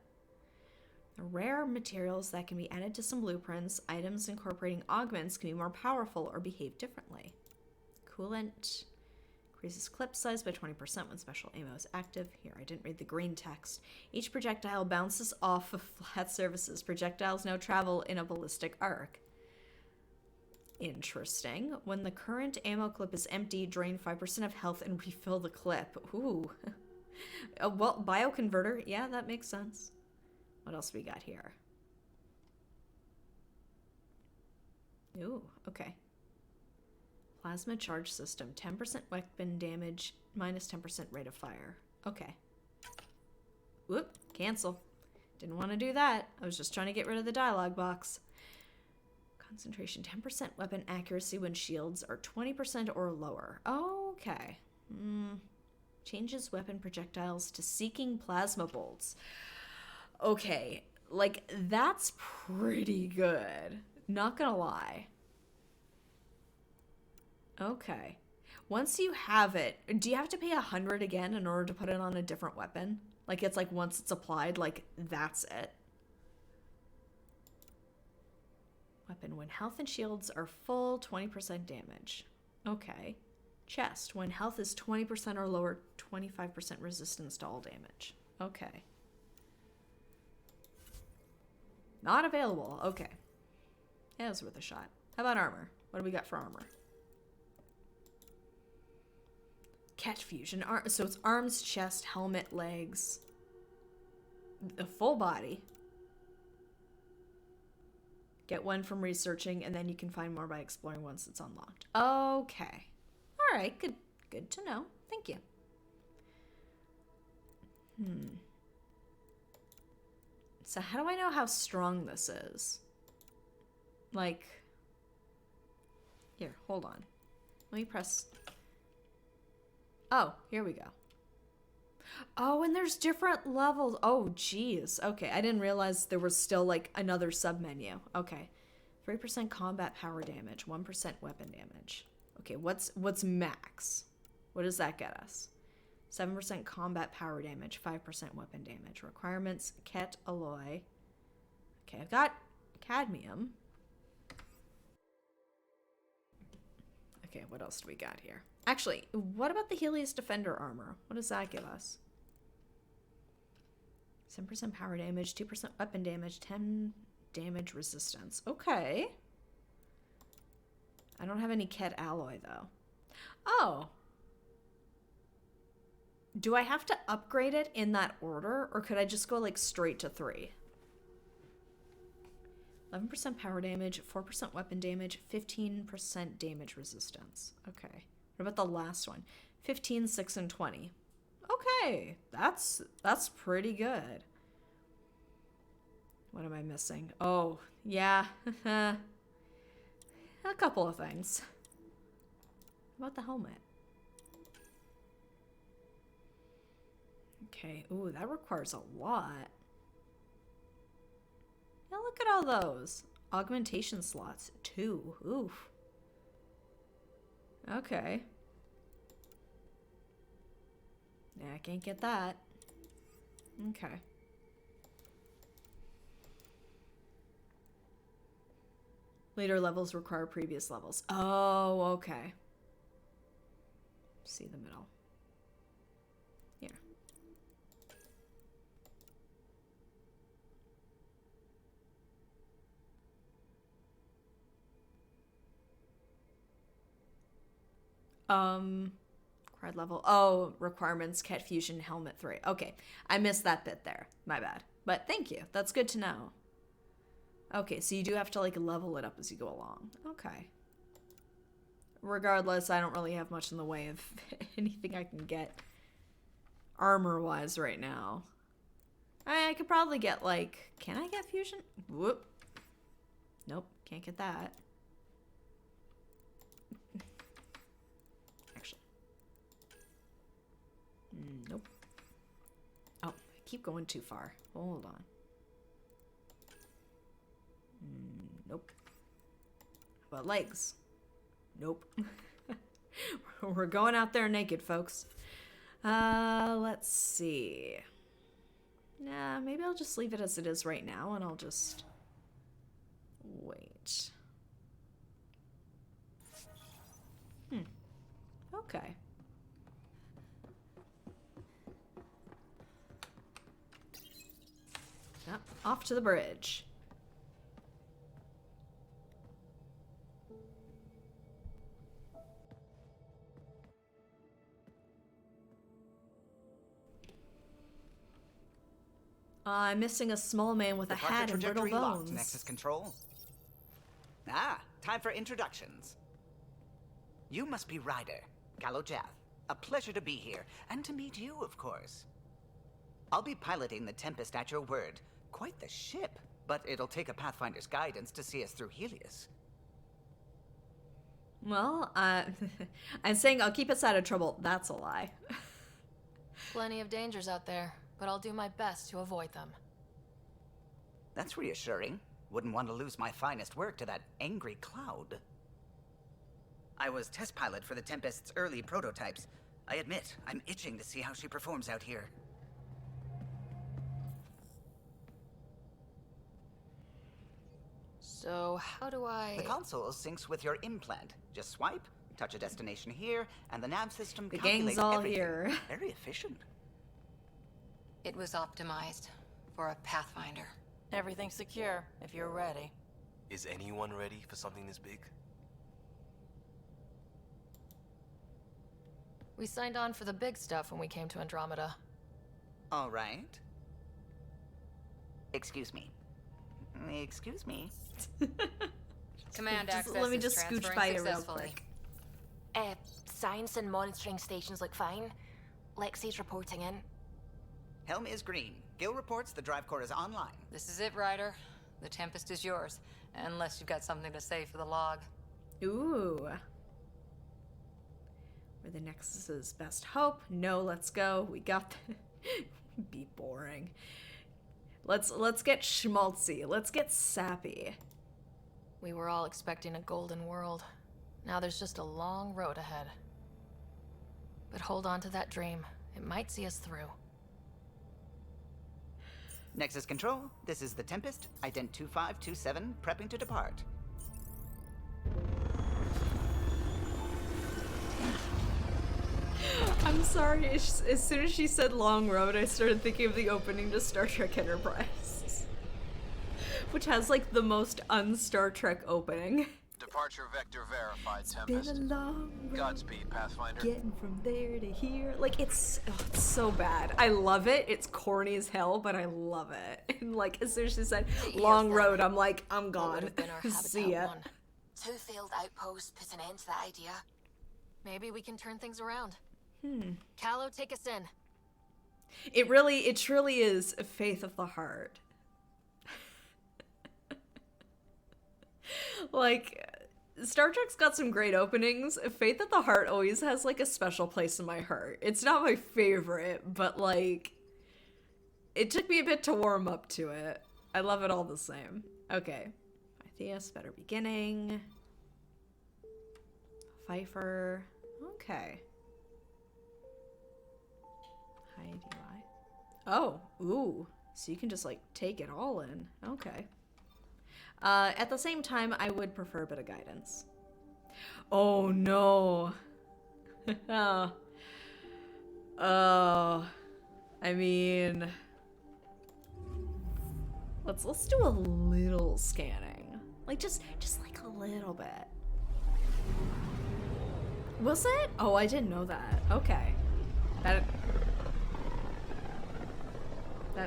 Rare materials that can be added to some blueprints. Items incorporating augments can be more powerful or behave differently. Coolant. Increases clip size by 20% when special ammo is active. Here, I didn't read the green text. Each projectile bounces off of flat surfaces. Projectiles now travel in a ballistic arc. Interesting. When the current ammo clip is empty, drain 5% of health and refill the clip. Ooh. Well, bioconverter. Yeah, that makes sense. What else we got here? Ooh, okay. Plasma charge system. 10% weapon damage, minus 10% rate of fire. Okay. Whoop, cancel. Didn't want to do that. I was just trying to get rid of the dialogue box. Concentration. 10% weapon accuracy when shields are 20% or lower. Okay. Changes weapon projectiles to seeking plasma bolts. Okay, like, that's pretty good. Not gonna lie. Okay. Once you have it, do you have to pay 100 again in order to put it on a different weapon? Like, it's like once it's applied, like, that's it. Weapon. When health and shields are full, 20% damage. Okay. Chest. When health is 20% or lower, 25% resistance to all damage. Okay. Not available. Okay. Yeah, it was worth a shot. How about armor? What do we got for armor? Cat fusion. So it's arms, chest, helmet, legs. The full body. Get one from researching, and then you can find more by exploring once it's unlocked. Okay. All right. Good to know. Thank you. So how do I know how strong this is? Like, here, hold on. Let me press. Oh, here we go. Oh, and there's different levels. Oh, geez. Okay, I didn't realize there was still like another submenu. Okay. 3% combat power damage, 1% weapon damage. Okay, what's max? What does that get us? 7% combat power damage, 5% weapon damage. Requirements, ket alloy. Okay, I've got cadmium. Okay, what else do we got here? Actually, what about the Helios Defender armor? What does that give us? 7% power damage, 2% weapon damage, 10 damage resistance. Okay. I don't have any ket alloy, though. Oh. Do I have to upgrade it in that order, or could I just go, like, straight to 3? 11% power damage, 4% weapon damage, 15% damage resistance. Okay. What about the last one? 15, 6, and 20. Okay. That's pretty good. What am I missing? Oh, yeah. A couple of things. How about the helmet? Okay. Ooh, that requires a lot. Yeah, look at all those. Augmentation slots, 2. Oof. Okay. Yeah, I can't get that. Okay. Later levels require previous levels. Oh, okay. See the middle. Here. Required level. Oh, requirements, ket fusion, helmet 3. Okay, I missed that bit there. My bad. But thank you. That's good to know. Okay, so you do have to, like, level it up as you go along. Okay. regardless, I don't really have much in the way of anything I can get armor-wise right now. I could probably get, like... Can I get fusion? Whoop. Nope, can't get that. Actually. Nope. Oh, I keep going too far. Hold on. Nope. How about legs? Nope. We're going out there naked, folks. Let's see. Nah, maybe I'll just leave it as it is right now, and I'll just wait. Okay. Yep, off to the bridge. I'm missing a small man with a hat and brittle bones. Nexus control. Ah, time for introductions. You must be Ryder, Galojath. A pleasure to be here, and to meet you, of course. I'll be piloting the Tempest at your word. Quite the ship, but it'll take a Pathfinder's guidance to see us through Helios. Well, I'm saying I'll keep us out of trouble. That's a lie. Plenty of dangers out there, but I'll do my best to avoid them. That's reassuring. Wouldn't want to lose my finest work to that angry cloud. I was test pilot for the Tempest's early prototypes. I admit, I'm itching to see how she performs out here. So, how do I... The console syncs with your implant. Just swipe, touch a destination here, and the nav system The calculates gang's all everything. here. Very efficient. It was optimized for a Pathfinder. Everything's secure, if you're ready. Is anyone ready for something this big? We signed on for the big stuff when we came to Andromeda. All right. Excuse me. Excuse me. Command Just- access let me is just scooch transferring by you real successfully. quick. Science and monitoring stations look fine. Lexi's reporting in. Helm is green. Gil reports the drive core is online. This is it, Ryder. The Tempest is yours, unless you've got something to say for the log. Ooh. We're the Nexus's best hope. No, let's go. We got the... Be boring. Let's get schmaltzy. Let's get sappy. We were all expecting a golden world. Now there's just a long road ahead. But hold on to that dream. It might see us through. Nexus Control, this is the Tempest, ident 2527, prepping to depart. I'm sorry. As soon as she said long road, I started thinking of the opening to Star Trek Enterprise. Which has like the most un-Star Trek opening. Departure vector verified, Been Tempest. a long road. Godspeed, Pathfinder. Getting from there to here. Like, it's so bad. I love it. It's corny as hell, but I love it. And like, as soon as she said long road, I'm like, I'm gone. See ya. Two failed outposts put an end to that idea. Maybe we can turn things around. Callow, take us in. It truly is a faith of the heart. Like, Star Trek's got some great openings. Faith of the Heart always has like a special place in my heart. It's not my favorite, but like, it took me a bit to warm up to it. I love it all the same. Okay. Pythias, better beginning. Pfeiffer. Okay. Hi, DY. Oh, ooh. So you can just like take it all in. Okay. At the same time, I would prefer a bit of guidance. Oh no. I mean, let's do a little scanning. Like just like a little bit. Was it? Oh, I didn't know that. Okay. That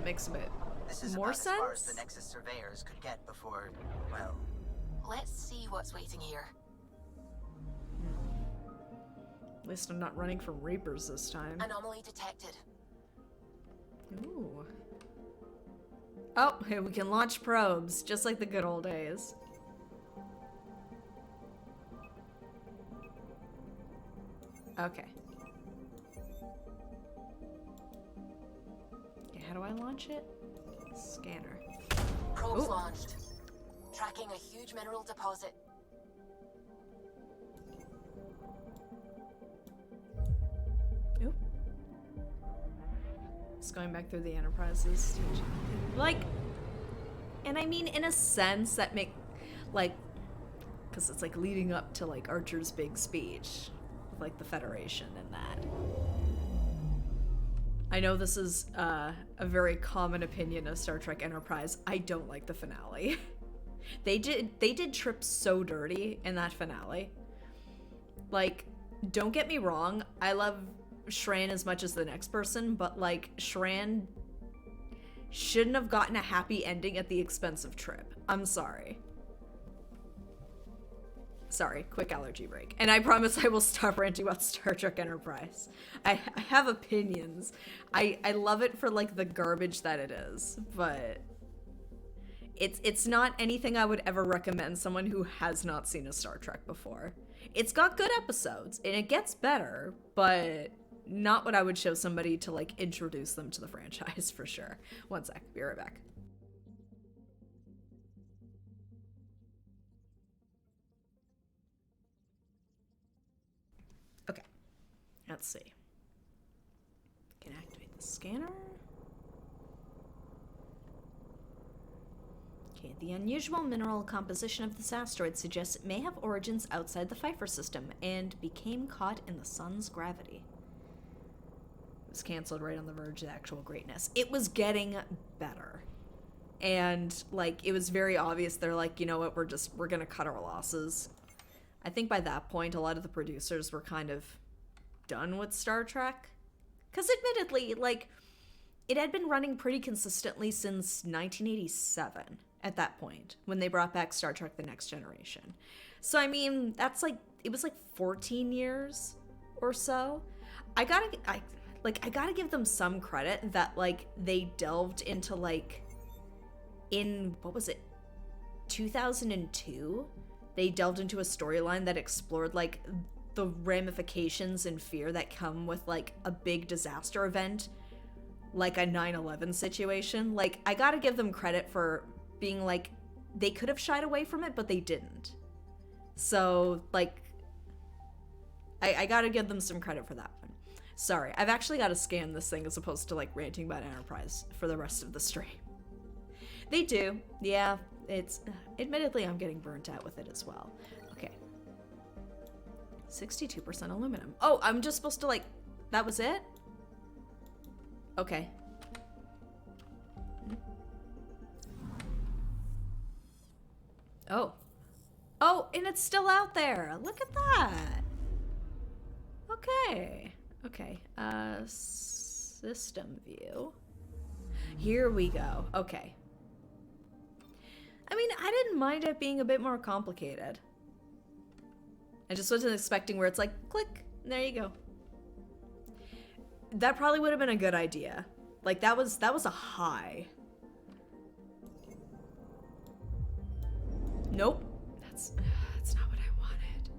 makes a bit This is more about as far as sense. the Nexus surveyors could get before, well... Let's see what's waiting here. At least I'm not running from Reapers this time. Anomaly detected. Ooh. Oh, hey, we can launch probes, just like the good old days. Okay. Okay, how do I launch it? Scanner. Probes Ooh. launched. Tracking a huge mineral deposit. Oop. Just going back through the Enterprise's stage. Like, and I mean, in a sense, that make, like, because it's like leading up to like Archer's big speech, with, like the Federation and that. I know this is a very common opinion of Star Trek Enterprise. I don't like the finale. They did Trip so dirty in that finale. Like, don't get me wrong, I love Shran as much as the next person, but like Shran shouldn't have gotten a happy ending at the expense of Trip. I'm sorry. Sorry, quick allergy break. And I promise I will stop ranting about Star Trek Enterprise. I have opinions. I love it for like the garbage that it is, but it's not anything I would ever recommend someone who has not seen a Star Trek before. It's got good episodes and it gets better, but not what I would show somebody to like introduce them to the franchise for sure. One sec, be right back. Okay, let's see. Can activate the scanner. Okay, the unusual mineral composition of this asteroid suggests it may have origins outside the Pfeiffer system and became caught in the sun's gravity. It was canceled right on the verge of actual greatness. It was getting better. And, like, it was very obvious. They're like, you know what, we're gonna cut our losses. I think by that point, a lot of the producers were kind of done with Star Trek. Because admittedly, like, it had been running pretty consistently since 1987 at that point, when they brought back Star Trek The Next Generation. So, I mean, that's like, it was like 14 years or so. I gotta give them some credit that, like, they delved into, like, in, what was it, 2002? They delved into a storyline that explored, like, the ramifications and fear that come with, like, a big disaster event, like a 9/11 situation. Like, I gotta give them credit for being like, they could have shied away from it, but they didn't. So, like, I gotta give them some credit for that one. Sorry, I've actually gotta scan this thing as opposed to, like, ranting about Enterprise for the rest of the stream. They do, yeah, it's, admittedly, I'm getting burnt out with it as well. Okay. 62% aluminum. Oh, I'm just supposed to, like, that was it? Okay. Oh. Oh, and it's still out there. Look at that. Okay. Okay. System view. Here we go. Okay. I mean, I didn't mind it being a bit more complicated. I just wasn't expecting where it's like, click, and there you go. That probably would have been a good idea. Like, that was a high. Nope. That's not what I wanted.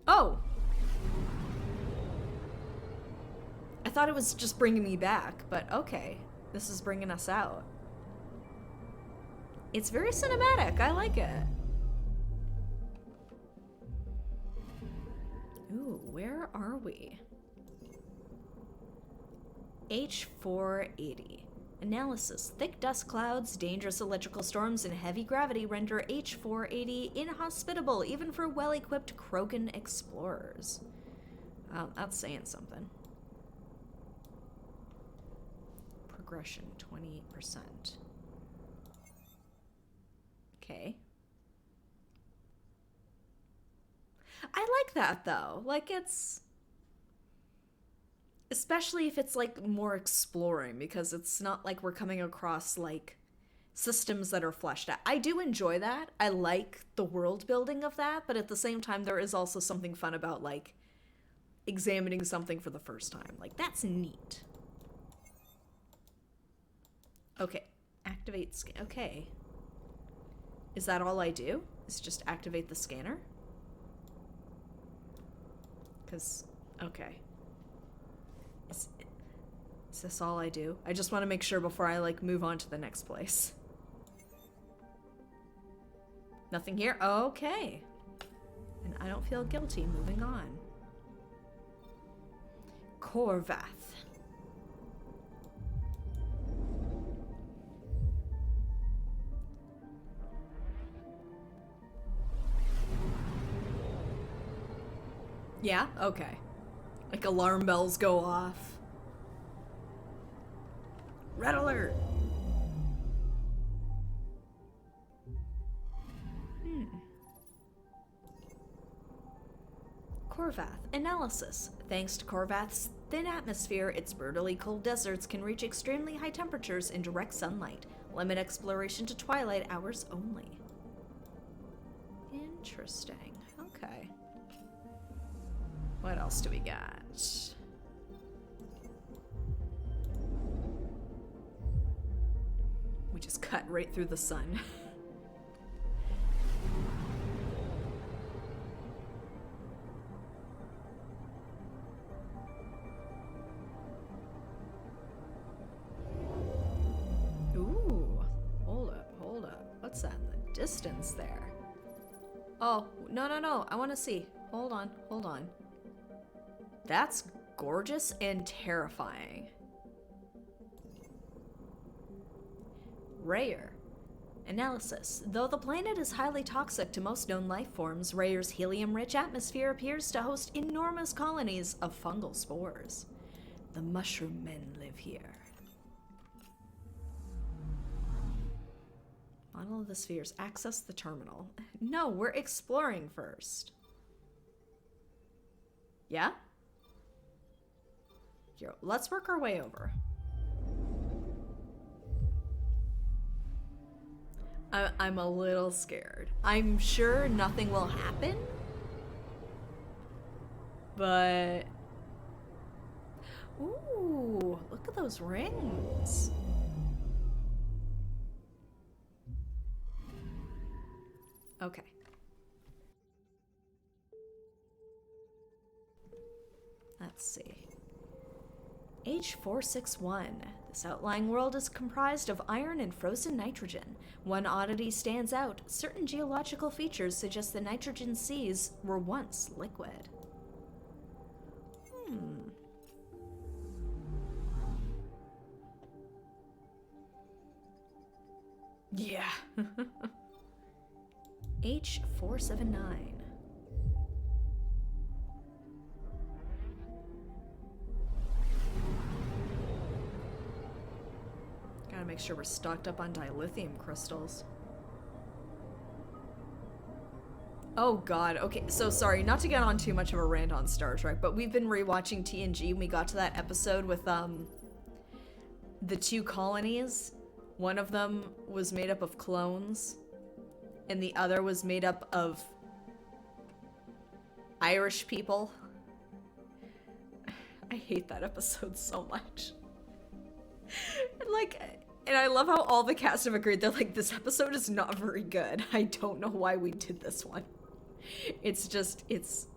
Oh! I thought it was just bringing me back, but okay. This is bringing us out. It's very cinematic. I like it. Ooh, where are we? H480. Analysis. Thick dust clouds, dangerous electrical storms, and heavy gravity render H480 inhospitable even for well-equipped Krogan explorers. That's saying something. Progression, 28%. Okay. I like that, though. Like, it's... especially if it's, like, more exploring, because it's not like we're coming across, like, systems that are fleshed out. I do enjoy that. I like the world building of that, but at the same time, there is also something fun about, like, examining something for the first time. Like, that's neat. Okay. Activate okay. Is that all I do? Is just activate the scanner? Because, okay. Is this all I do? I just want to make sure before I, like, move on to the next place. Nothing here? Okay. And I don't feel guilty moving on. Korvath. Yeah? Okay. Like alarm bells go off. Red alert! Korvath. Analysis. Thanks to Korvath's thin atmosphere, its brutally cold deserts can reach extremely high temperatures in direct sunlight. Limit exploration to twilight hours only. Interesting. Okay. What else do we got? We just cut right through the sun. Ooh, hold up. What's that in the distance there? Oh, no. I want to see. Hold on. That's gorgeous and terrifying. Rare. Analysis. Though the planet is highly toxic to most known life forms, Rare's helium-rich atmosphere appears to host enormous colonies of fungal spores. The mushroom men live here. Model of the spheres. Access the terminal. No, we're exploring first. Yeah? Here, let's work our way over. I'm a little scared. I'm sure nothing will happen. But... Ooh, look at those rings. Okay. Let's see. H461. This outlying world is comprised of iron and frozen nitrogen. One oddity stands out. Certain geological features suggest the nitrogen seas were once liquid. Yeah. H479. Gotta make sure we're stocked up on dilithium crystals. Oh god, okay, so sorry, not to get on too much of a rant on Star Trek, but we've been rewatching TNG and we got to that episode with, the two colonies. One of them was made up of clones, and the other was made up of Irish people. I hate that episode so much. And I love how all the cast have agreed. They're like, this episode is not very good. I don't know why we did this one. It's just, it's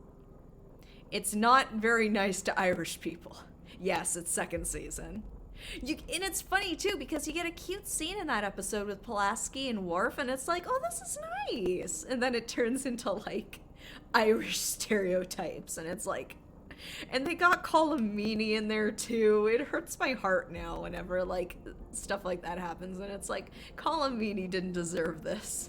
not very nice to Irish people. Yes, it's second season. And it's funny too, because you get a cute scene in that episode with Pulaski and Worf, and it's like, oh, this is nice. And then it turns into like Irish stereotypes, and it's like, and they got Colomini in there too. It hurts my heart now whenever like stuff like that happens, and it's like, Colomini didn't deserve this.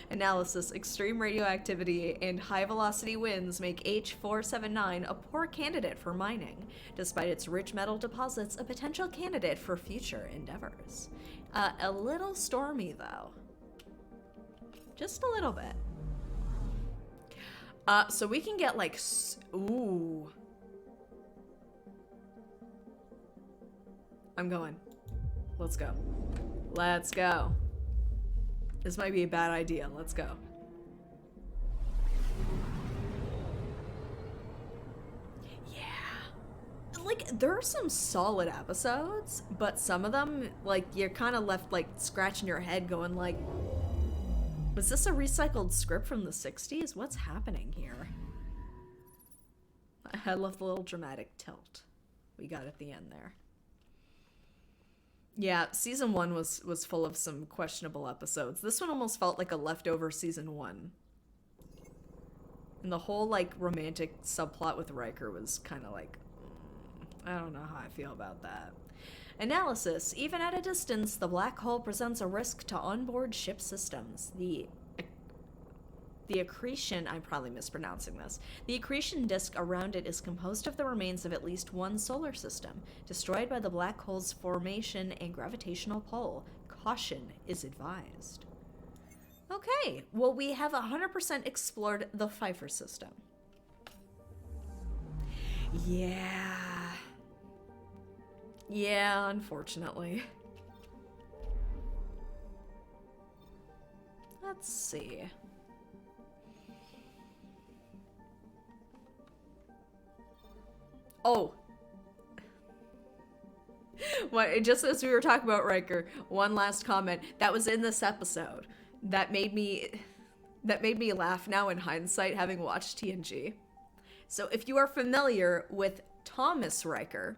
Analysis. Extreme radioactivity and high-velocity winds make H479 a poor candidate for mining. Despite its rich metal deposits, a potential candidate for future endeavors. A little stormy, though. Just a little bit. So we can get, like... Ooh. I'm going. Let's go. Let's go. This might be a bad idea. Let's go. Yeah. Like, there are some solid episodes, but some of them, like, you're kind of left, like, scratching your head going, like, was this a recycled script from the 60s? What's happening here? I love the little dramatic tilt we got at the end there. Yeah, season 1 was full of some questionable episodes. This one almost felt like a leftover season 1. And the whole, like, romantic subplot with Riker was kind of like, I don't know how I feel about that. Analysis. Even at a distance, the black hole presents a risk to onboard ship systems. The accretion, I'm probably mispronouncing this. The accretion disk around it is composed of the remains of at least one solar system, destroyed by the black hole's formation and gravitational pull. Caution is advised. Okay, well, we have 100% explored the Pfeiffer system. Yeah. Yeah, unfortunately. Let's see. Oh. What, just as we were talking about Riker, one last comment. That was in this episode. That made me laugh now in hindsight, having watched TNG. So if you are familiar with Thomas Riker,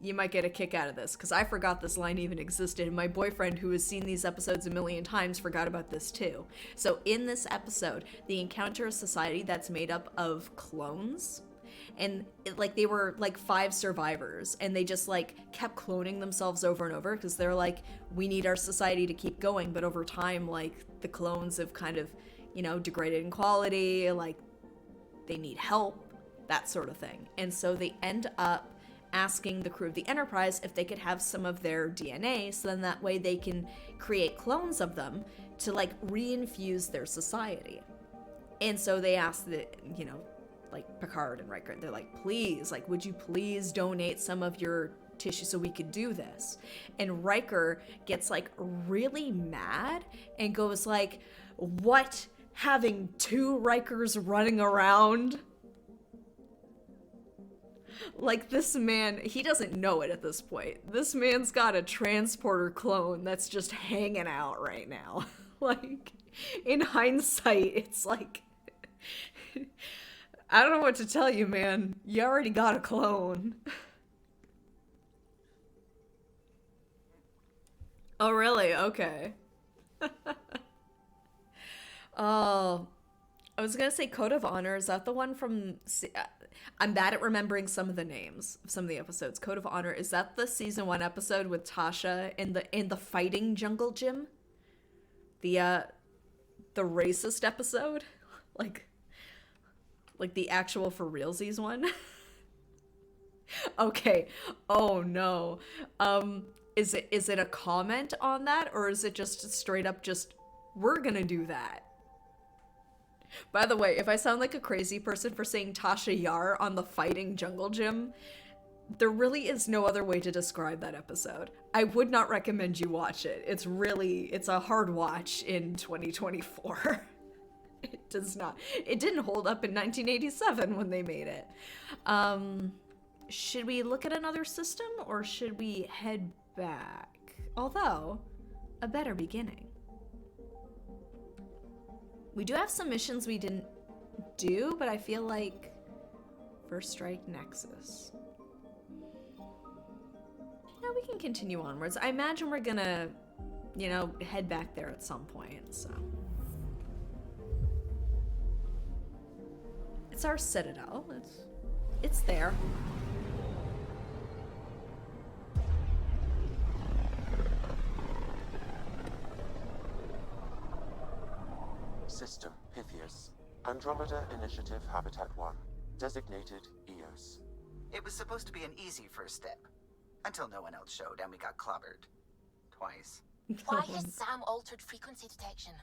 you might get a kick out of this, because I forgot this line even existed, and my boyfriend, who has seen these episodes a million times, forgot about this too. So in this episode, they encounter a society that's made up of clones, and like they were like 5 survivors, and they just like kept cloning themselves over and over, because they're like, we need our society to keep going, but over time, like, the clones have kind of, you know, degraded in quality, like, they need help, that sort of thing. And so they end up asking the crew of the Enterprise if they could have some of their DNA, so then that way they can create clones of them to, like, reinfuse their society. And so they asked the, you know, like, Picard and Riker, they're like, please, like, would you please donate some of your tissue so we could do this? And Riker gets, like, really mad and goes like, what, having 2 Rikers running around? Like, this man, he doesn't know it at this point. This man's got a transporter clone that's just hanging out right now. Like, in hindsight, it's like, I don't know what to tell you, man. You already got a clone. Oh, really? Okay. Oh, I was gonna say Code of Honor. Is that the one from... I'm bad at remembering some of the names of some of the episodes. Code of Honor, is that the season 1 episode with Tasha in the fighting jungle gym? The racist episode? Like the actual for realsies one? Okay. Oh no. Is it a comment on that, or is it just straight up just, we're gonna do that? By the way, if I sound like a crazy person for saying Tasha Yar on the fighting jungle gym, there really is no other way to describe that episode. I would not recommend you watch it. It's a hard watch in 2024. It didn't hold up in 1987 when they made it. Should we look at another system, or should we head back? Although, a better beginning. We do have some missions we didn't do, but I feel like First Strike Nexus. Yeah, we can continue onwards. I imagine we're gonna, you know, head back there at some point, so. It's our citadel. It's there. System Pythias. Andromeda Initiative Habitat 1. Designated EOS. It was supposed to be an easy first step. Until no one else showed and we got clobbered. Twice. Why has Sam altered frequency detection?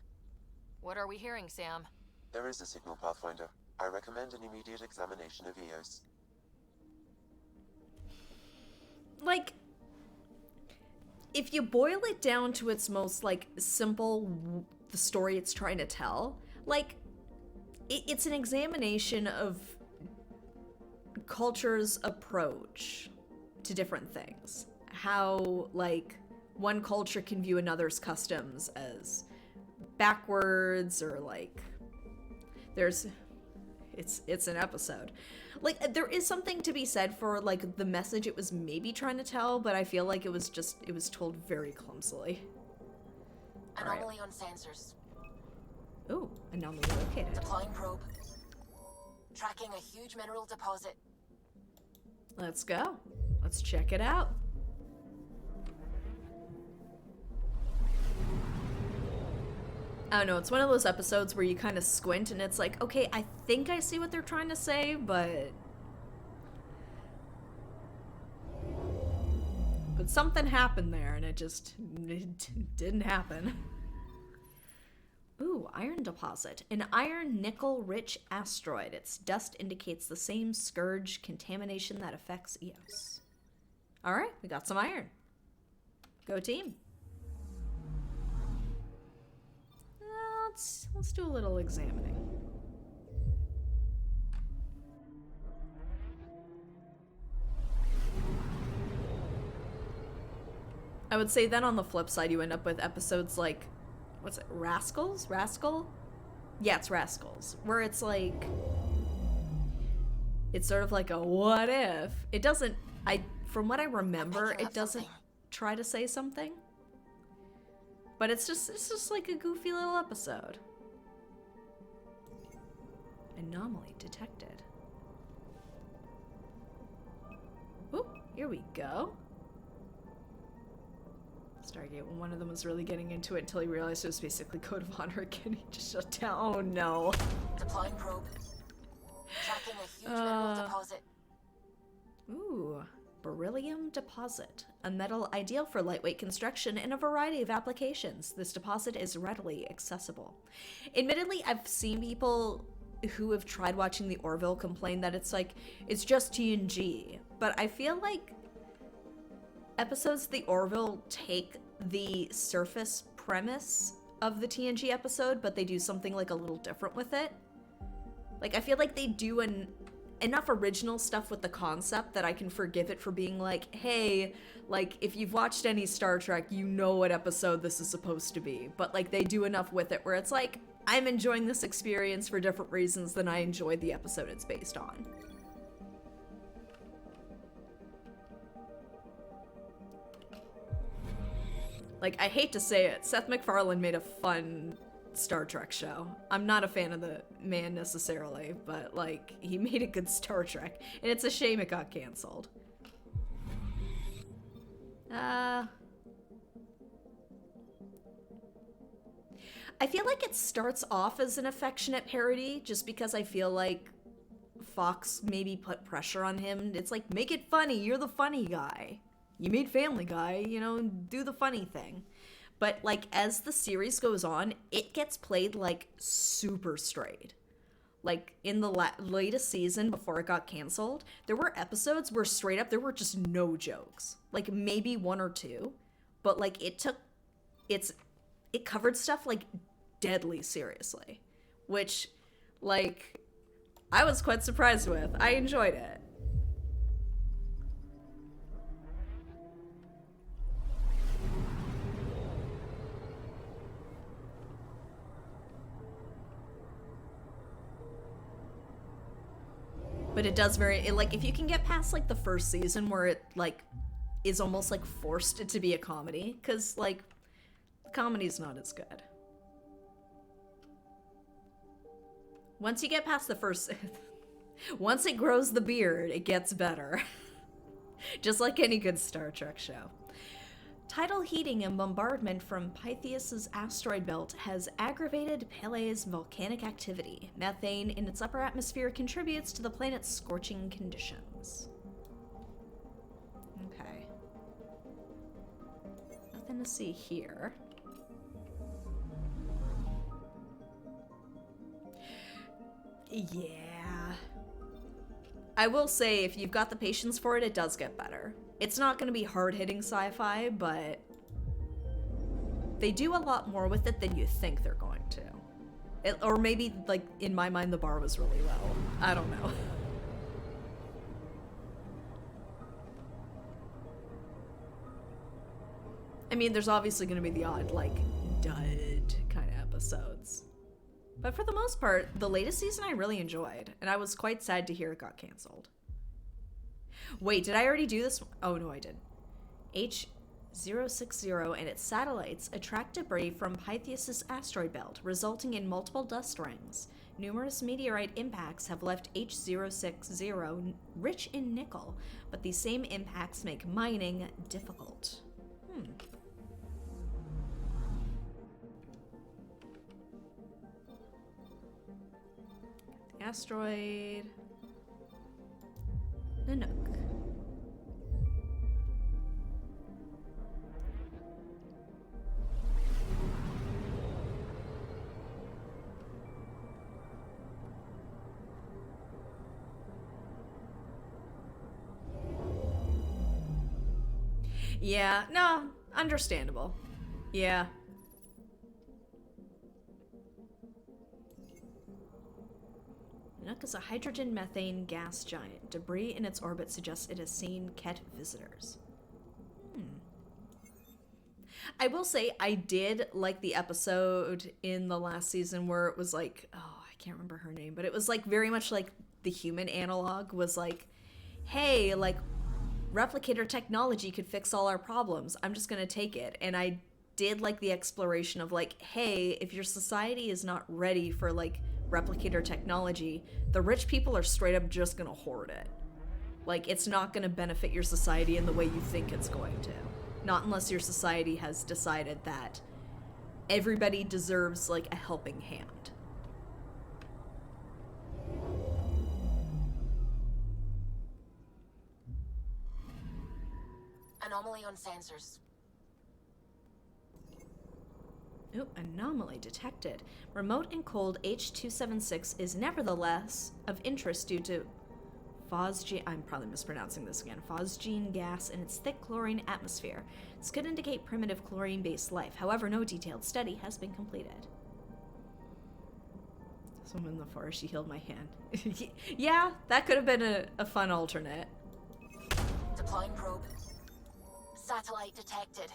What are we hearing, Sam? There is a signal, Pathfinder. I recommend an immediate examination of EOS. Like, if you boil it down to its most, like, simple, the story it's trying to tell, like, it's an examination of culture's approach to different things. How, like, one culture can view another's customs as backwards, or, like, it's an episode. Like, there is something to be said for, like, the message it was maybe trying to tell, but I feel like it was told very clumsily. Anomaly on sensors. Ooh, anomaly located. Deploying probe. Tracking a huge mineral deposit. Let's go. Let's check it out. I don't know, it's one of those episodes where you kind of squint and it's like, okay, I think I see what they're trying to say, but something happened there and it didn't happen. Ooh, iron deposit. An iron nickel rich asteroid. Its dust indicates the same scourge contamination that affects Eos. Alright, we got some iron. Go team. Let's do a little examining. I would say then on the flip side you end up with episodes like, what's it, Rascals? Rascal? Yeah, it's Rascals. Where it's like, it's sort of like a what if. It doesn't, from what I remember, it doesn't try to say something. But it's just like a goofy little episode. Anomaly detected. Oop, here we go. Stargate, when one of them was really getting into it until he realized it was basically Code of Honor again, he just shut down. Oh no. Deploying probe. Tracking a huge mineral deposit. Ooh. Beryllium deposit, a metal ideal for lightweight construction in a variety of applications. This deposit is readily accessible. Admittedly, I've seen people who have tried watching the Orville complain that it's like, it's just TNG, but I feel like episodes of the Orville take the surface premise of the TNG episode, but they do something like a little different with it. Like, I feel like they do enough original stuff with the concept that I can forgive it for being like, hey, like, if you've watched any Star Trek, you know what episode this is supposed to be. But, like, they do enough with it where it's like, I'm enjoying this experience for different reasons than I enjoyed the episode it's based on. Like, I hate to say it, Seth MacFarlane made a fun Star Trek show. I'm not a fan of the man necessarily, but like, he made a good Star Trek, and it's a shame it got canceled. I feel like it starts off as an affectionate parody, just because I feel like Fox maybe put pressure on him. It's like, make it funny, you're the funny guy. You made Family Guy, you know, do the funny thing. But, like, as the series goes on, it gets played, like, super straight. Like, in the latest season, before it got canceled, there were episodes where straight up there were just no jokes. Like, maybe one or two. But, like, it covered stuff, like, deadly seriously. Which, like, I was quite surprised with. I enjoyed it. But it does like, if you can get past, like, the first season where it, like, is almost, like, forced to be a comedy, because, like, comedy's not as good. Once you get past the first... once it grows the beard, it gets better. Just like any good Star Trek show. Tidal heating and bombardment from Pythias' asteroid belt has aggravated Pele's volcanic activity. Methane in its upper atmosphere contributes to the planet's scorching conditions. Okay. Nothing to see here. Yeah. I will say, if you've got the patience for it, it does get better. It's not going to be hard-hitting sci-fi, but they do a lot more with it than you think they're going to. Or maybe, like, in my mind, the bar was really low. I don't know. I mean, there's obviously going to be the odd, like, dud kind of episodes. But for the most part, the latest season I really enjoyed, and I was quite sad to hear it got canceled. Wait, did I already do this? Oh, no, I did. H060 and its satellites attract debris from Pythias' asteroid belt, resulting in multiple dust rings. Numerous meteorite impacts have left H060 rich in nickel, but these same impacts make mining difficult. Asteroid. Nanook. Yeah, no, understandable. Yeah. Nanook is a hydrogen-methane gas giant. Debris in its orbit suggests it has seen Ket visitors. I will say I did like the episode in the last season where it was like, oh, I can't remember her name, but it was like very much like the human analog was like, hey, like replicator technology could fix all our problems. I'm just gonna take it. And I did like the exploration of like, hey, if your society is not ready for like replicator technology, the rich people are straight up just gonna hoard it. Like, it's not gonna benefit your society in the way you think it's going to. Not unless your society has decided that everybody deserves like a helping hand. Anomaly on sensors. Ooh, anomaly detected. Remote and cold H276 is nevertheless of interest due to phosgene, I'm probably mispronouncing this again, phosgene gas in its thick chlorine atmosphere. This could indicate primitive chlorine-based life. However, no detailed study has been completed. Someone in the forest, she healed my hand. Yeah, that could have been a fun alternate. Deploying probe. Satellite detected.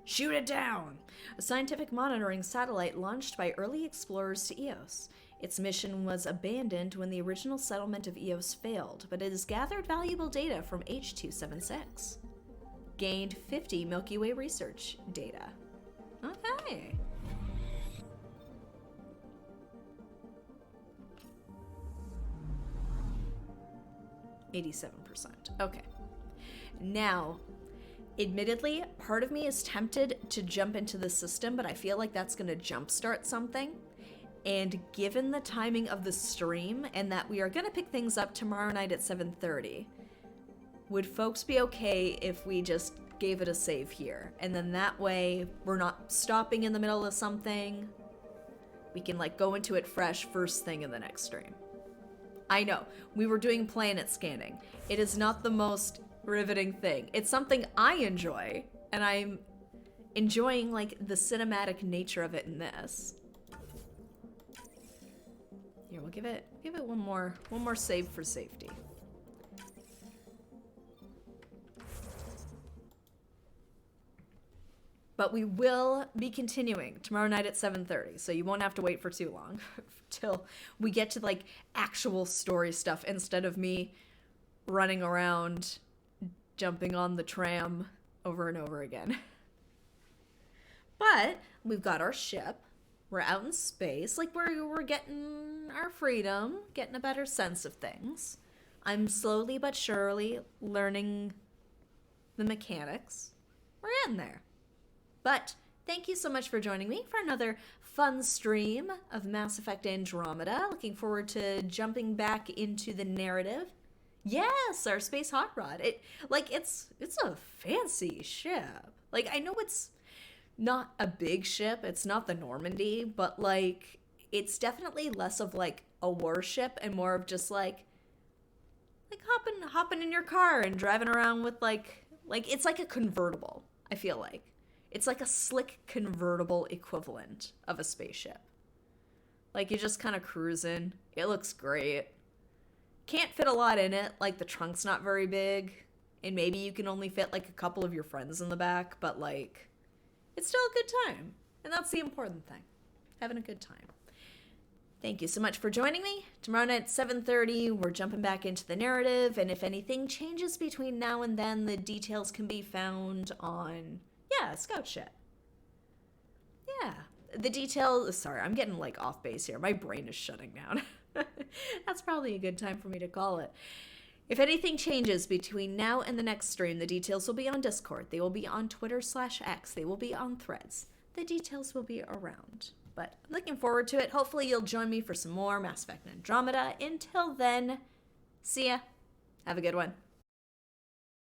Shoot it down! A scientific monitoring satellite launched by early explorers to Eos. Its mission was abandoned when the original settlement of Eos failed, but it has gathered valuable data from H276. Gained 50 Milky Way research data. Okay. %. Okay. Now, admittedly, part of me is tempted to jump into the system, but I feel like that's going to jumpstart something. And given the timing of the stream and that we are going to pick things up tomorrow night at 7:30, would folks be okay if we just gave it a save here? And then that way we're not stopping in the middle of something. We can like go into it fresh first thing in the next stream. I know, we were doing planet scanning. It is not the most riveting thing. It's something I enjoy, and I'm enjoying like the cinematic nature of it in this. Here, we'll give it one more save for safety. But we will be continuing tomorrow night at 7:30, so you won't have to wait for too long till we get to like actual story stuff instead of me running around jumping on the tram over and over again. But we've got our ship. We're out in space. Like, we're getting our freedom, getting a better sense of things. I'm slowly but surely learning the mechanics. We're getting there. But thank you so much for joining me for another fun stream of Mass Effect Andromeda. Looking forward to jumping back into the narrative. Yes, our space hot rod. It's a fancy ship. Like, I know it's not a big ship. It's not the Normandy, but like it's definitely less of like a warship and more of just like hopping in your car and driving around with like it's like a convertible. I feel like. It's like a slick convertible equivalent of a spaceship. Like, you're just kind of cruising. It looks great. Can't fit a lot in it, like the trunk's not very big. And maybe you can only fit like a couple of your friends in the back, but like, it's still a good time. And that's the important thing. Having a good time. Thank you so much for joining me. Tomorrow night at 7:30, we're jumping back into the narrative, and if anything changes between now and then, the details can be found on, Scout Shit. Yeah, the details, sorry, I'm getting like off base here. My brain is shutting down. That's probably a good time for me to call it. If anything changes between now and the next stream, the details will be on Discord. They will be on Twitter/X. They will be on Threads. The details will be around. But I'm looking forward to it. Hopefully you'll join me for some more Mass Effect Andromeda. Until then, see ya. Have a good one.